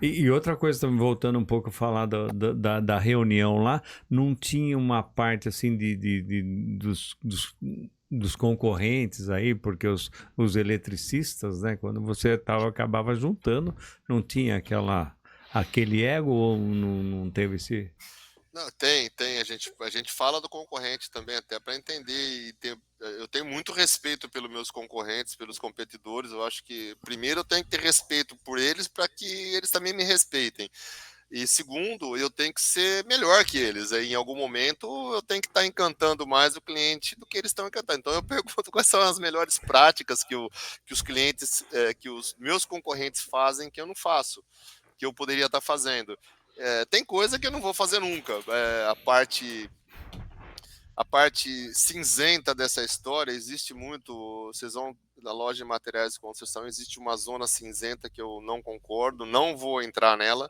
S2: E outra coisa, também voltando um pouco a falar da reunião lá, não tinha uma parte assim dos concorrentes aí, porque os eletricistas, né, quando você acabava juntando, não tinha aquele ego ou não teve esse...
S3: Não, tem. A gente fala do concorrente também, até para entender. Eu tenho muito respeito pelos meus concorrentes, pelos competidores. Eu acho que, primeiro, eu tenho que ter respeito por eles para que eles também me respeitem. E, segundo, eu tenho que ser melhor que eles. Em algum momento, eu tenho que estar encantando mais o cliente do que eles estão encantando. Então, eu pergunto quais são as melhores práticas que os clientes, que os meus concorrentes fazem que eu não faço, que eu poderia estar fazendo. Tem coisa que eu não vou fazer nunca. A parte cinzenta dessa história existe muito. Vocês vão na loja de materiais de construção, existe uma zona cinzenta que eu não concordo, não vou entrar nela,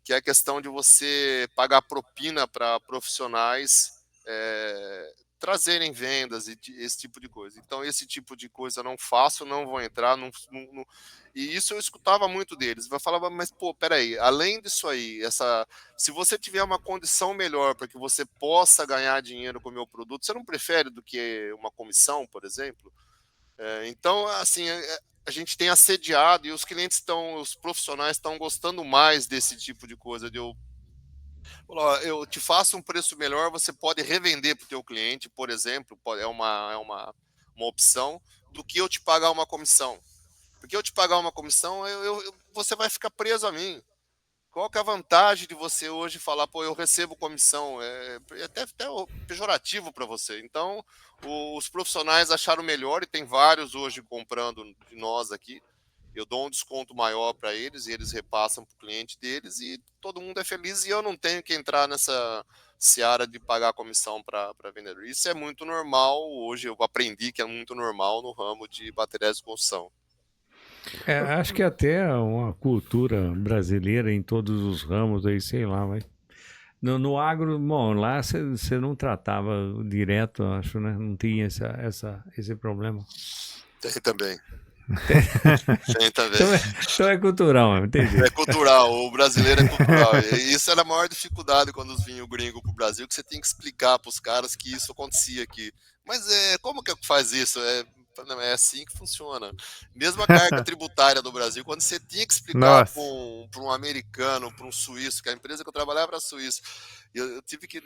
S3: que é a questão de você pagar propina para profissionais trazerem vendas e esse tipo de coisa. Então, esse tipo de coisa eu não faço, não vou entrar. E isso eu escutava muito deles. Eu falava, mas pô, peraí, além disso aí, se você tiver uma condição melhor para que você possa ganhar dinheiro com o meu produto, você não prefere do que uma comissão, por exemplo? Então, assim, a gente tem assediado e os profissionais estão gostando mais desse tipo de coisa, eu te faço um preço melhor, você pode revender para o teu cliente, por exemplo, é uma opção, do que eu te pagar uma comissão. Porque eu te pagar uma comissão, você vai ficar preso a mim. Qual que é a vantagem de você hoje falar, pô, eu recebo comissão? É até pejorativo para você. Então, os profissionais acharam melhor, e tem vários hoje comprando de nós aqui. Eu dou um desconto maior para eles e eles repassam para o cliente deles e todo mundo é feliz e eu não tenho que entrar nessa seara de pagar comissão para vendedor. Isso é muito normal hoje, eu aprendi que é muito normal no ramo de materiais de construção.
S2: acho que até uma cultura brasileira em todos os ramos aí, sei lá, No agro, bom, lá você não tratava direto, acho, né? Não tinha esse problema.
S3: Tem também.
S2: Tem-
S3: Tem também.
S2: Então é cultural, entendi.
S3: É cultural, o brasileiro é cultural. E isso era a maior dificuldade quando vinha o gringo pro Brasil, que você tem que explicar para os caras que isso acontecia aqui. Mas como que faz isso? Não, é assim que funciona. Mesmo a carga tributária do Brasil, quando você tinha que explicar para
S1: Nossa.
S3: um americano, para um suíço, que a empresa que eu trabalhava era suíço, eu tive que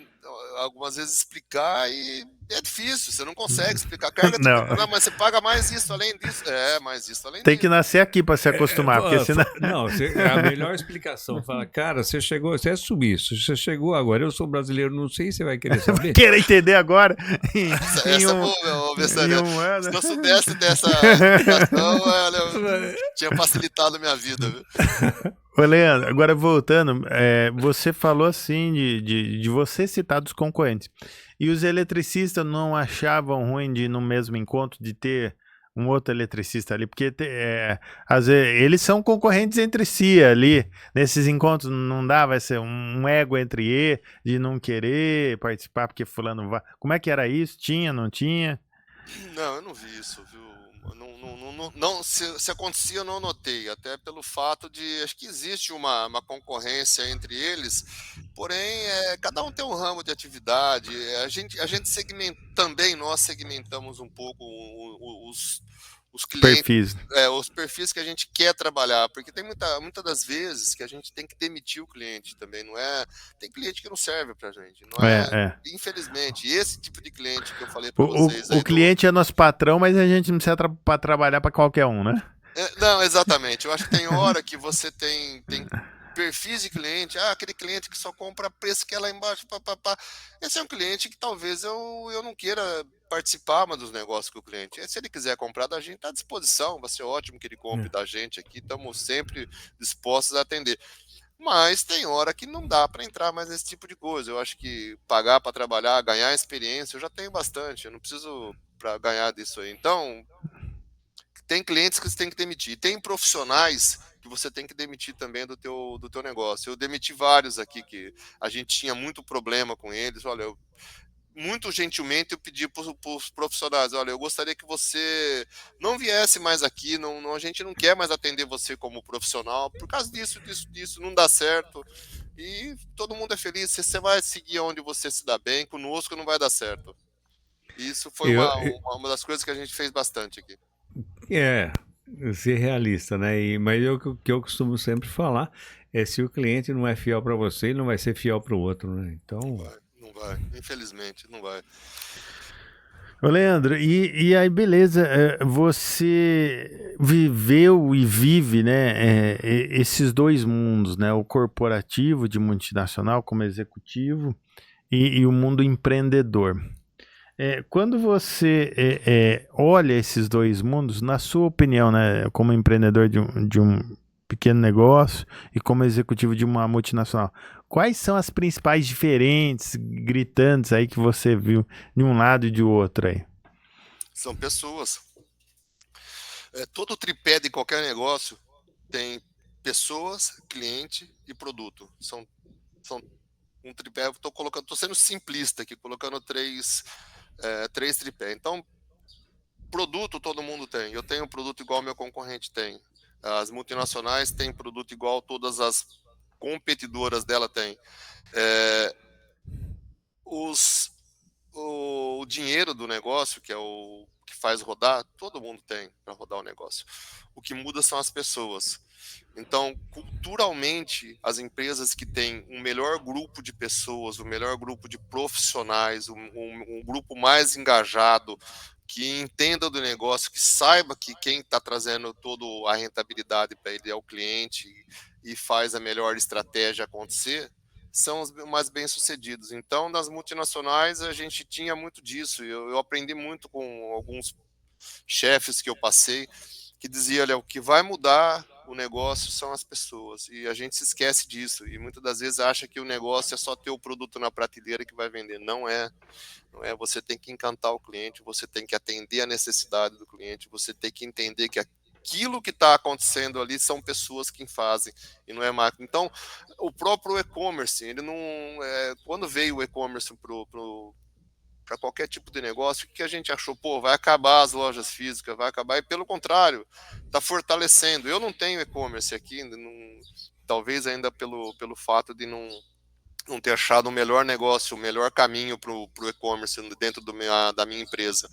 S3: algumas vezes explicar e é difícil, você não consegue explicar. Carga
S1: Não.
S3: tributária, mas você paga mais isso além disso. Mais isso além
S1: Tem
S3: disso.
S1: que nascer aqui para se acostumar, porque senão.
S2: Não, a melhor explicação. Fala, cara, você chegou, você é suíço, você chegou agora, eu sou brasileiro, não sei se você vai querer saber.
S1: Querer entender agora.
S3: Essa é boa, Bessane.
S1: ano.
S3: Se eu soubesse dessa explicação, tinha facilitado a minha vida. Viu?
S1: Ô, Leandro, agora voltando, você falou assim de você citar dos concorrentes. E os eletricistas não achavam ruim de, no mesmo encontro, de ter um outro eletricista ali, porque às vezes, eles são concorrentes entre si ali. Nesses encontros não dá, vai ser um ego entre eles, de não querer participar porque fulano vai. Como é que era isso? Tinha, não tinha?
S3: Não, eu não vi isso, viu? Não, se acontecia, eu não notei, até pelo fato de, acho que existe uma concorrência entre eles, porém, cada um tem um ramo de atividade, a gente segmenta, também nós segmentamos um pouco os clientes,
S1: Perfis.
S3: Os perfis que a gente quer trabalhar, porque tem muitas das vezes que a gente tem que demitir o cliente também, não é? Tem cliente que não serve pra gente, não é? Infelizmente, esse tipo de cliente que eu falei para vocês aí.
S1: O cliente é nosso patrão, mas a gente não precisa trabalhar para qualquer um, né?
S3: Não, exatamente. Eu acho que tem hora que você tem perfis de cliente, aquele cliente que só compra preço que é lá embaixo, papapá. Esse é um cliente que talvez eu não queira participar mais dos negócios com o cliente. Se ele quiser comprar da gente, está à disposição, vai ser ótimo que ele compre da gente aqui, estamos sempre dispostos a atender. Mas tem hora que não dá para entrar mais nesse tipo de coisa. Eu acho que pagar para trabalhar, ganhar experiência, eu já tenho bastante, eu não preciso para ganhar disso aí. Então, tem clientes que você tem que demitir, tem profissionais que você tem que demitir também do teu negócio. Eu demiti vários aqui que a gente tinha muito problema com eles. Olha, muito gentilmente eu pedi para os profissionais, olha, eu gostaria que você não viesse mais aqui, a gente não quer mais atender você como profissional, por causa disso, não dá certo, e todo mundo é feliz, você vai seguir onde você se dá bem, conosco não vai dar certo. Isso foi uma das coisas que a gente fez bastante aqui.
S2: Ser realista, né? Mas o que eu costumo sempre falar é se o cliente não é fiel para você, ele não vai ser fiel para o outro, né? Então...
S3: Não vai, infelizmente, não vai.
S1: Ô, Leandro, e aí, beleza, você viveu e vive, né, esses dois mundos, né, o corporativo de multinacional como executivo e o mundo empreendedor. Quando você olha esses dois mundos, na sua opinião, né, como empreendedor de um pequeno negócio e como executivo de uma multinacional, quais são as principais diferenças gritantes aí que você viu de um lado e de outro aí?
S3: São pessoas. Todo tripé de qualquer negócio tem pessoas, cliente e produto. São um tripé. Estou sendo simplista aqui, colocando três tripé. Então, produto todo mundo tem. Eu tenho um produto igual meu concorrente tem. As multinacionais têm produto igual todas as competidoras dela têm. O dinheiro do negócio, que é o que faz rodar, todo mundo tem para rodar o negócio. O que muda são as pessoas. Então, culturalmente, as empresas que têm um melhor grupo de pessoas, um melhor grupo de profissionais, um grupo mais engajado, que entenda do negócio, que saiba que quem está trazendo toda a rentabilidade para ele é o cliente e faz a melhor estratégia acontecer, são os mais bem-sucedidos. Então, nas multinacionais, a gente tinha muito disso. Eu aprendi muito com alguns chefes que eu passei, que diziam, olha, o que vai mudar o negócio são as pessoas. E a gente se esquece disso. E muitas das vezes acha que o negócio é só ter o produto na prateleira que vai vender. Não é. Não é. Você tem que encantar o cliente, você tem que atender a necessidade do cliente, você tem que entender que aquilo que está acontecendo ali são pessoas que fazem e não é máquina. Então, o próprio e-commerce, ele não, quando veio o e-commerce para qualquer tipo de negócio, o que a gente achou? Pô, vai acabar as lojas físicas, vai acabar, e pelo contrário, está fortalecendo. Eu não tenho e-commerce aqui, talvez ainda pelo fato de não ter achado o melhor negócio, o melhor caminho para o e-commerce dentro da minha empresa.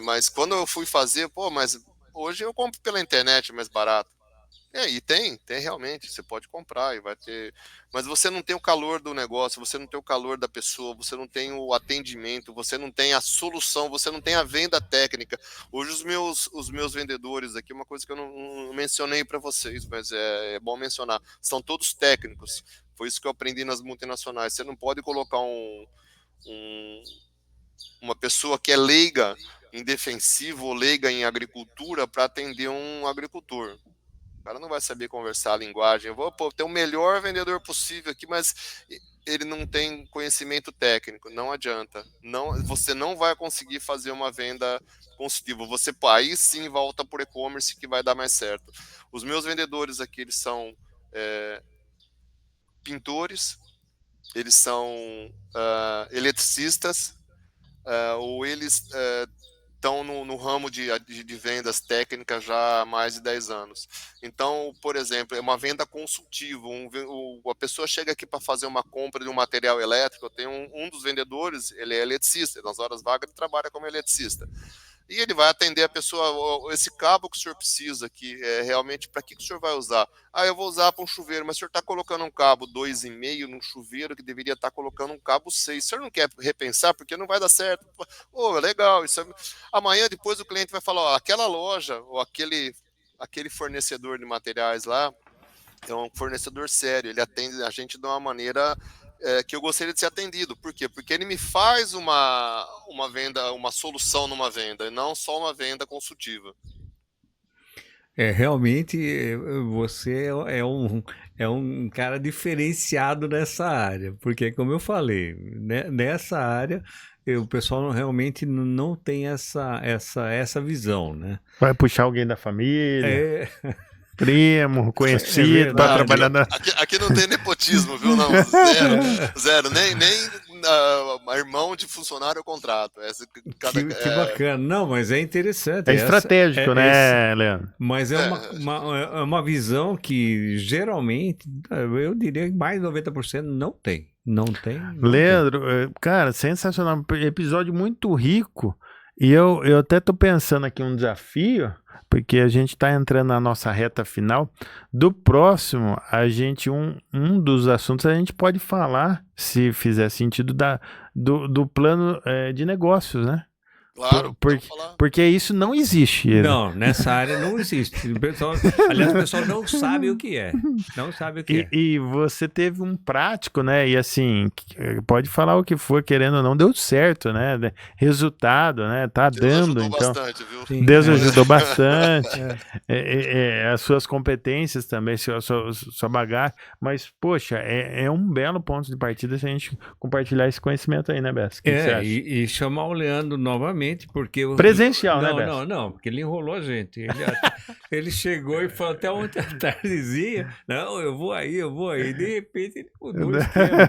S3: Mas quando eu fui fazer, mas hoje eu compro pela internet mais barato. E tem realmente, você pode comprar e vai ter, mas você não tem o calor do negócio, você não tem o calor da pessoa, você não tem o atendimento, você não tem a solução, você não tem a venda técnica. Hoje os meus vendedores aqui, uma coisa que eu não mencionei para vocês, mas é bom mencionar, são todos técnicos. Foi isso que eu aprendi nas multinacionais. Você não pode colocar uma pessoa que é leiga em defensivo ou leiga em agricultura para atender um agricultor. O cara não vai saber conversar a linguagem. Eu vou ter o melhor vendedor possível aqui, mas ele não tem conhecimento técnico. Não adianta. Você não vai conseguir fazer uma venda consultiva. Aí sim volta por e-commerce que vai dar mais certo. Os meus vendedores aqui, eles são pintores, eles são eletricistas, ou eles estão no ramo de vendas técnicas já há mais de 10 anos. Então, por exemplo, é uma venda consultiva. A pessoa chega aqui para fazer uma compra de um material elétrico. Eu tenho um dos vendedores, ele é eletricista, nas horas vagas ele trabalha como eletricista. E ele vai atender a pessoa, esse cabo que o senhor precisa aqui, realmente para que o senhor vai usar? Eu vou usar para um chuveiro, mas o senhor está colocando um cabo 2,5 num chuveiro que deveria estar colocando um cabo 6. O senhor não quer repensar porque não vai dar certo? Legal, isso amanhã depois o cliente vai falar, aquela loja ou aquele fornecedor de materiais lá é um fornecedor sério, ele atende a gente de uma maneira que eu gostaria de ser atendido. Por quê? Porque ele me faz uma venda, uma solução numa venda, e não só uma venda consultiva.
S2: Realmente você é um cara diferenciado nessa área, porque como eu falei, né, nessa área o pessoal realmente não tem essa visão, né?
S1: Vai puxar alguém da família, primo, conhecido, para trabalhar na...
S3: Aqui não tem nepotismo, viu? Não, zero. Nem irmão de funcionário ao contrato.
S2: Que bacana. Não, mas é interessante.
S1: É estratégico, né, Leandro?
S2: Mas é uma visão que geralmente, eu diria que mais de 90% não tem. Não tem.
S1: Leandro, cara, sensacional. Episódio muito rico. E eu até tô pensando aqui um desafio, porque a gente está entrando na nossa reta final. Do próximo, um dos assuntos a gente pode falar, se fizer sentido, do plano de negócios, né?
S3: Claro,
S1: porque isso não existe.
S2: Não, nessa área não existe. Aliás, o pessoal não sabe o que é. Não sabe o que é.
S1: E você teve um prático, né? E assim, pode falar o que for, querendo ou não, deu certo, né? Resultado, né? Tá dando. Então,
S3: bastante, viu?
S1: Deus ajudou bastante. As suas competências também, sua bagagem. Mas, poxa, é um belo ponto de partida se a gente compartilhar esse conhecimento aí, né, Bessa?
S2: E chamar o Leandro novamente, porque...
S1: Presencial, né, Bessa?
S2: Não, porque ele enrolou a gente. Ele chegou e falou até ontem à tardezinha, não, eu vou aí. De repente ele mudou o esquema.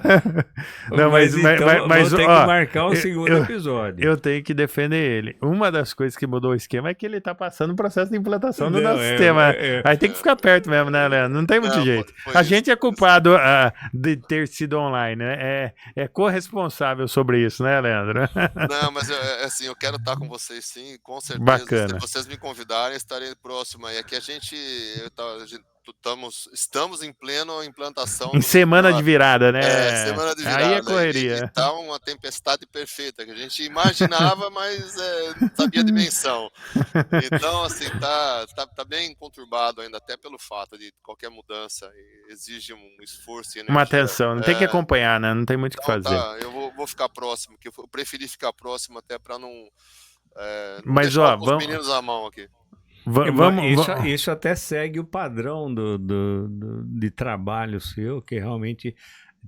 S1: Não, mas
S2: vamos ter que marcar um segundo episódio.
S1: Eu tenho que defender ele. Uma das coisas que mudou o esquema é que ele tá passando o processo de implantação do nosso sistema. Aí tem que ficar perto mesmo, né, Leandro? Não tem muito jeito. A gente é culpado de ter sido online, né? É corresponsável sobre isso, né, Leandro?
S3: Não, mas assim, eu quero estar com vocês sim, com certeza.
S1: Bacana.
S3: Se vocês me convidarem, estarei próximo aí. Aqui estamos em plena implantação.
S1: Em semana de virada, né?
S3: Semana de virada.
S1: Aí é correria.
S3: E tá uma tempestade perfeita, que a gente imaginava, mas não sabia a dimensão. Então, assim, tá bem conturbado ainda, até pelo fato de qualquer mudança exige um esforço e energia.
S1: Uma atenção, não tem que acompanhar, né? Não tem muito o que fazer.
S3: Eu vou ficar próximo, que eu preferi ficar próximo até para não
S1: mas,
S3: deixar os meninos à mão aqui.
S2: Isso até segue o padrão de trabalho seu, que realmente,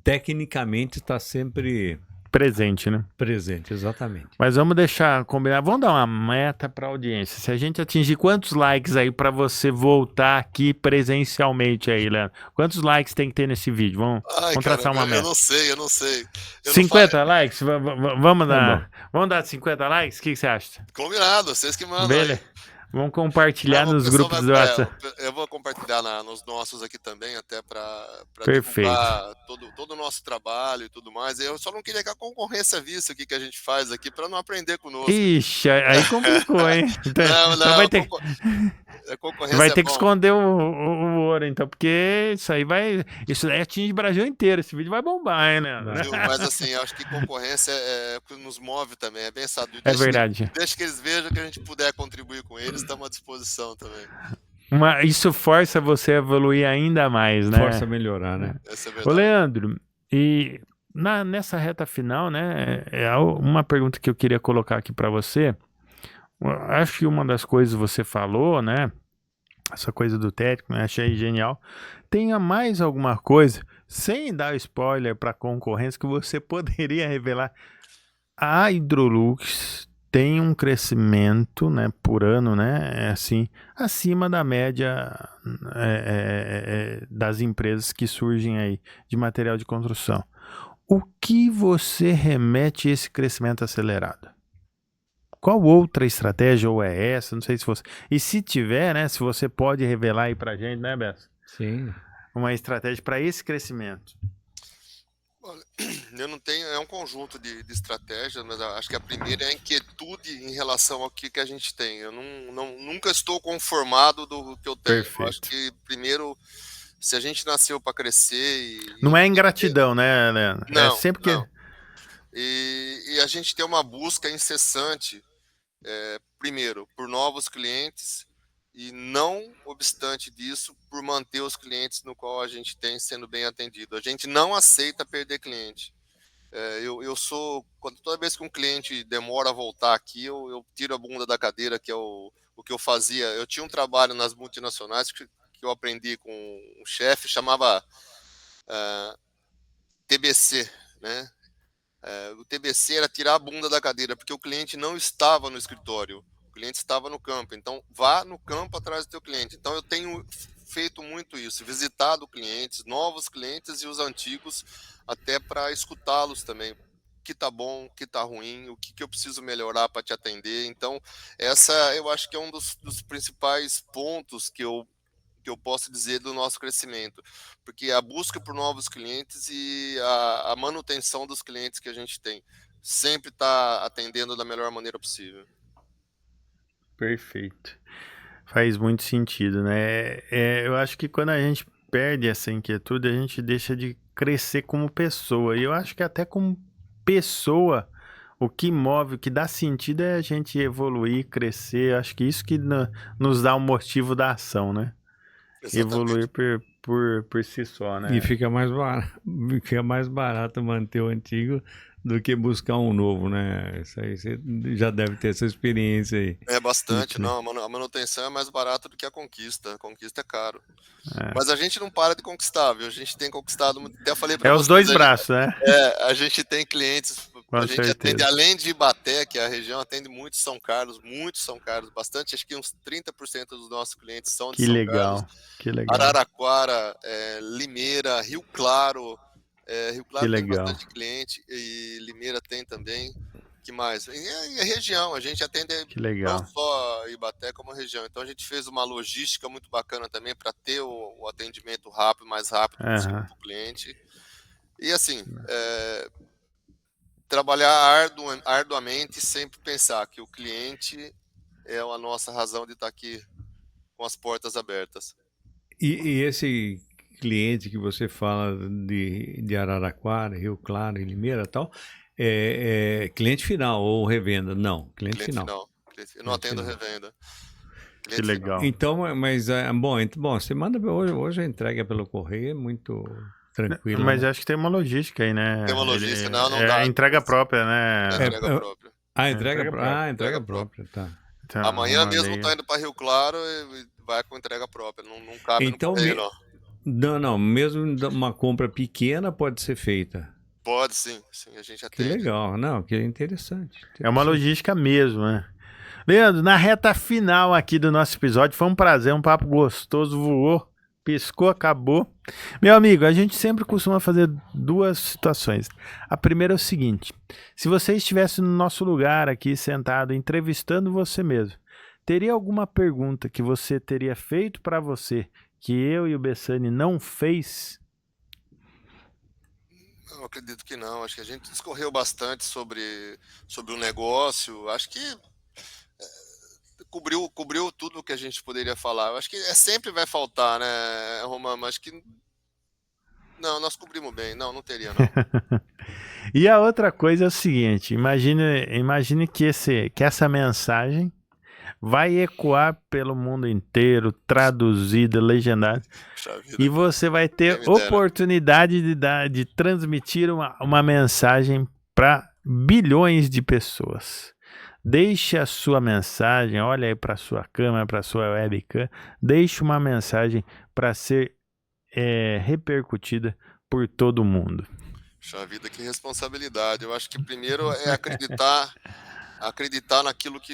S2: tecnicamente, está sempre
S1: presente, né?
S2: Presente, exatamente.
S1: Mas vamos deixar combinar. Vamos dar uma meta para a audiência. Se a gente atingir quantos likes aí para você voltar aqui presencialmente aí, Leandro? Quantos likes tem que ter nesse vídeo? Vamos traçar uma meta.
S3: Eu não sei.
S1: 50 likes? Vamos
S2: Tá
S1: dar 50 likes? O que você acha?
S3: Combinado, vocês que mandam
S1: Beleza.
S3: aí.
S1: Vamos compartilhar nos
S3: pessoal
S1: grupos do WhatsApp.
S3: eu vou compartilhar nos nossos aqui também, até para
S1: Perfeito.
S3: divulgar todo o nosso trabalho e tudo mais. Eu só não queria que a concorrência visse o que a gente faz aqui, para não aprender conosco.
S1: Ixi, aí complicou, hein? Então,
S3: Não,
S1: vai ter...
S3: a concorrência
S1: vai ter
S3: é
S1: que
S3: bom.
S1: esconder o ouro, então, porque isso aí vai... Isso aí atinge o Brasil inteiro. Esse vídeo vai bombar, hein, né?
S3: Mas assim, acho que concorrência é o que nos move também, é bem sabe.
S1: É verdade.
S3: Deixa que eles vejam, que a gente puder contribuir com eles, estamos à disposição também.
S1: Isso força você a evoluir ainda mais, né?
S2: Força a melhorar, né?
S3: Essa é
S1: Ô,
S3: verdade.
S1: Leandro, e nessa reta final, né, uma pergunta que eu queria colocar aqui para você. Acho que uma das coisas que você falou, né, essa coisa do técnico, né, achei genial. Tenha mais alguma coisa, sem dar spoiler para concorrência, que você poderia revelar? A Hydrolux tem um crescimento, né, por ano, né, assim, acima da média das empresas que surgem aí de material de construção. O que você remete a esse crescimento acelerado? Qual outra estratégia, ou é essa? Não sei se você... E se tiver, né, se você pode revelar aí pra gente, né, Beto?
S2: Sim.
S1: Uma estratégia para esse crescimento.
S3: Olha, eu não tenho, é um conjunto de estratégias, mas acho que a primeira é a inquietude em relação ao que a gente tem. Eu nunca estou conformado do que eu tenho.
S1: Perfeito.
S3: Eu acho que, primeiro, se a gente nasceu para crescer...
S1: Não é ingratidão, né, Leandro?
S3: Não,
S1: é sempre que...
S3: não. E a gente tem uma busca incessante, primeiro, por novos clientes, e não obstante disso, por manter os clientes no qual a gente tem sendo bem atendido. A gente não aceita perder cliente. Eu sou, toda vez que um cliente demora a voltar aqui, eu tiro a bunda da cadeira, que é o que eu fazia. Eu tinha um trabalho nas multinacionais que eu aprendi com um chefe, chamava TBC, né? O TBC era tirar a bunda da cadeira, porque o cliente não estava no escritório, o cliente estava no campo. Então, vá no campo atrás do teu cliente. Então, eu tenho feito muito isso, visitado clientes, novos clientes e os antigos, até para escutá-los também. O que está bom, o que está ruim, o que eu preciso melhorar para te atender. Então, essa eu acho que é um dos principais pontos que eu posso dizer do nosso crescimento, porque a busca por novos clientes e a manutenção dos clientes que a gente tem, sempre está atendendo da melhor maneira possível.
S1: Perfeito. Faz muito sentido, né? Eu acho que quando a gente perde essa inquietude, a gente deixa de crescer como pessoa. E eu acho que até como pessoa, o que move, o que dá sentido é a gente evoluir, crescer. Acho que isso que nos dá um motivo da ação, né?
S3: Exatamente.
S1: Evoluir por si só, né?
S2: E fica mais barato manter o antigo do que buscar um novo, né? Isso aí você já deve ter essa experiência aí.
S3: É bastante, não. A manutenção é mais barata do que a conquista. A conquista é caro. Mas a gente não para de conquistar, viu? A gente tem conquistado muito. Até falei para vocês,
S1: os dois braços, né?
S3: A gente tem clientes. A gente atende, além de Ibaté, que é a região, atende muito São Carlos, bastante. Acho que uns 30% dos nossos clientes são de São Carlos.
S1: Que legal.
S3: Araraquara, Limeira, Rio Claro. Rio Claro tem bastante cliente e Limeira tem também. Que mais? E a região, a gente atende não só Ibaté como a região. Então a gente fez uma logística muito bacana também para ter o atendimento rápido, mais rápido possível para o cliente. E assim, trabalhar arduamente, sempre pensar que o cliente é a nossa razão de estar aqui com as portas abertas.
S2: E esse cliente que você fala de Araraquara, Rio Claro e Limeira e tal, é cliente final ou revenda? Não, cliente final.
S3: Eu não atendo revenda.
S1: Que legal.
S2: Então, mas, bom, você manda hoje a entrega pelo correio, é muito tranquilo.
S1: Mas acho que tem uma logística aí, né?
S3: Tem uma logística, não dá.
S1: Entrega própria, né?
S3: Entrega própria.
S2: Entrega própria, tá.
S1: Então,
S3: amanhã mesmo tá indo para Rio Claro e vai com entrega própria, não cabe
S2: então,
S3: no correio, não.
S2: Não, mesmo uma compra pequena pode ser feita.
S3: Pode, sim, sim, a gente
S2: Que
S3: atende.
S2: legal. Não, que interessante.
S1: É uma logística mesmo, né? Leandro, na reta final aqui do nosso episódio, foi um prazer, um papo gostoso, voou, piscou, acabou. Meu amigo, a gente sempre costuma fazer duas situações. A primeira é o seguinte: se você estivesse no nosso lugar aqui, sentado, entrevistando você mesmo, teria alguma pergunta que você teria feito para você que eu e o Bessani não fez?
S3: Eu acredito que não. Acho que a gente discorreu bastante sobre o negócio. Acho que cobriu tudo o que a gente poderia falar. Eu acho que sempre vai faltar, né, Romano? Mas acho que não, nós cobrimos bem. Não, não teria, não.
S1: E a outra coisa é o seguinte: imagine que essa mensagem vai ecoar pelo mundo inteiro, traduzida, legendada,
S3: Puxa vida,
S1: e você vai ter
S3: quem me dera.
S1: oportunidade de transmitir uma mensagem para bilhões de pessoas. Deixe a sua mensagem, olha aí para sua câmera, para sua webcam, deixe uma mensagem para ser repercutida por todo mundo.
S3: Puxa vida, que responsabilidade. Eu acho que primeiro é acreditar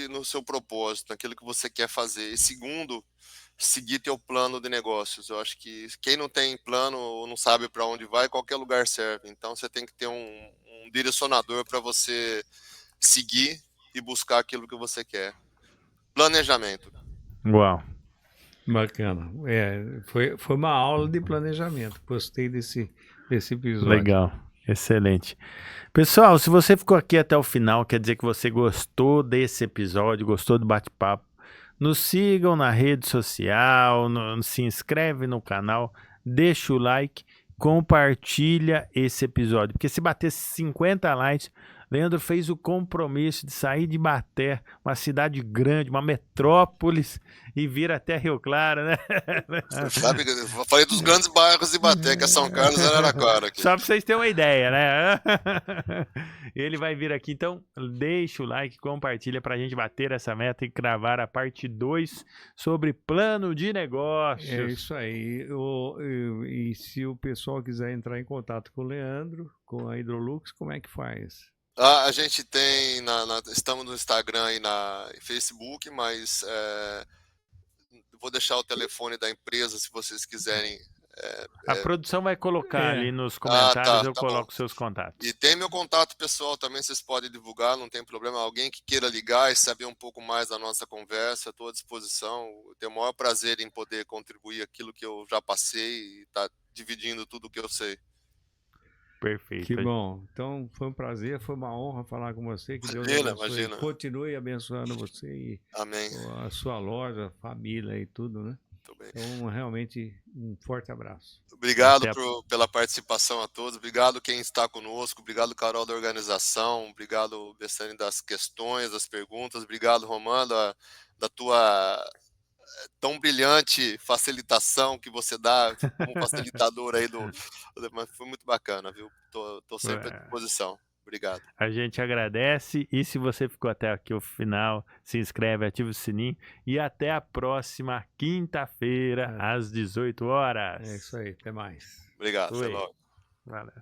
S3: no seu propósito, naquilo que você quer fazer. E segundo, seguir teu plano de negócios. Eu acho que quem não tem plano ou não sabe para onde vai, qualquer lugar serve. Então você tem que ter um direcionador para você seguir e buscar aquilo que você quer. Planejamento.
S1: Uau,
S2: Bacana. Foi uma aula de planejamento. Gostei desse episódio.
S1: legal, excelente. Pessoal, se você ficou aqui até o final, quer dizer que você gostou desse episódio, gostou do bate-papo. Nos sigam na rede social, se inscreve no canal, deixa o like, compartilha esse episódio. Porque se bater 50 likes, Leandro fez o compromisso de sair de Ibaté, uma cidade grande, uma metrópolis, e vir até Rio Claro, né?
S3: Você sabe que eu falei dos grandes bairros de Ibaté, que é São Carlos e Araraquara. Aqui.
S1: Só para vocês terem uma ideia, né? Ele vai vir aqui, então deixa o like, compartilha para a gente bater essa meta e cravar a parte 2 sobre plano de negócios.
S2: É isso aí. E se o pessoal quiser entrar em contato com o Leandro, com a Hidrolux, como é que faz?
S3: A gente tem, estamos no Instagram e na Facebook, mas vou deixar o telefone da empresa se vocês quiserem.
S1: A produção vai colocar ali nos comentários, eu coloco seus contatos.
S3: E tem meu contato pessoal também, vocês podem divulgar, não tem problema. Alguém que queira ligar e saber um pouco mais da nossa conversa, estou à disposição. Eu tenho o maior prazer em poder contribuir aquilo que eu já passei e estar dividindo tudo o que eu sei.
S1: Perfeito.
S2: Que bom. Então foi um prazer, foi uma honra falar com você. Que Deus abençoe. Continue abençoando você e
S3: amém.
S2: A sua loja, família e tudo, né? Então, realmente, um forte abraço.
S3: Obrigado pela participação a todos. Obrigado quem está conosco. Obrigado, Carol, da organização. Obrigado, Bessani, das questões, das perguntas. Obrigado, Romano, da tua tão brilhante facilitação que você dá como facilitador aí mas foi muito bacana, viu? Tô sempre à disposição. Obrigado.
S1: A gente agradece e se você ficou até aqui o final, se inscreve, ativa o sininho e até a próxima quinta-feira às 18 horas.
S2: É isso aí, até mais.
S3: Obrigado, até logo.
S1: Valeu.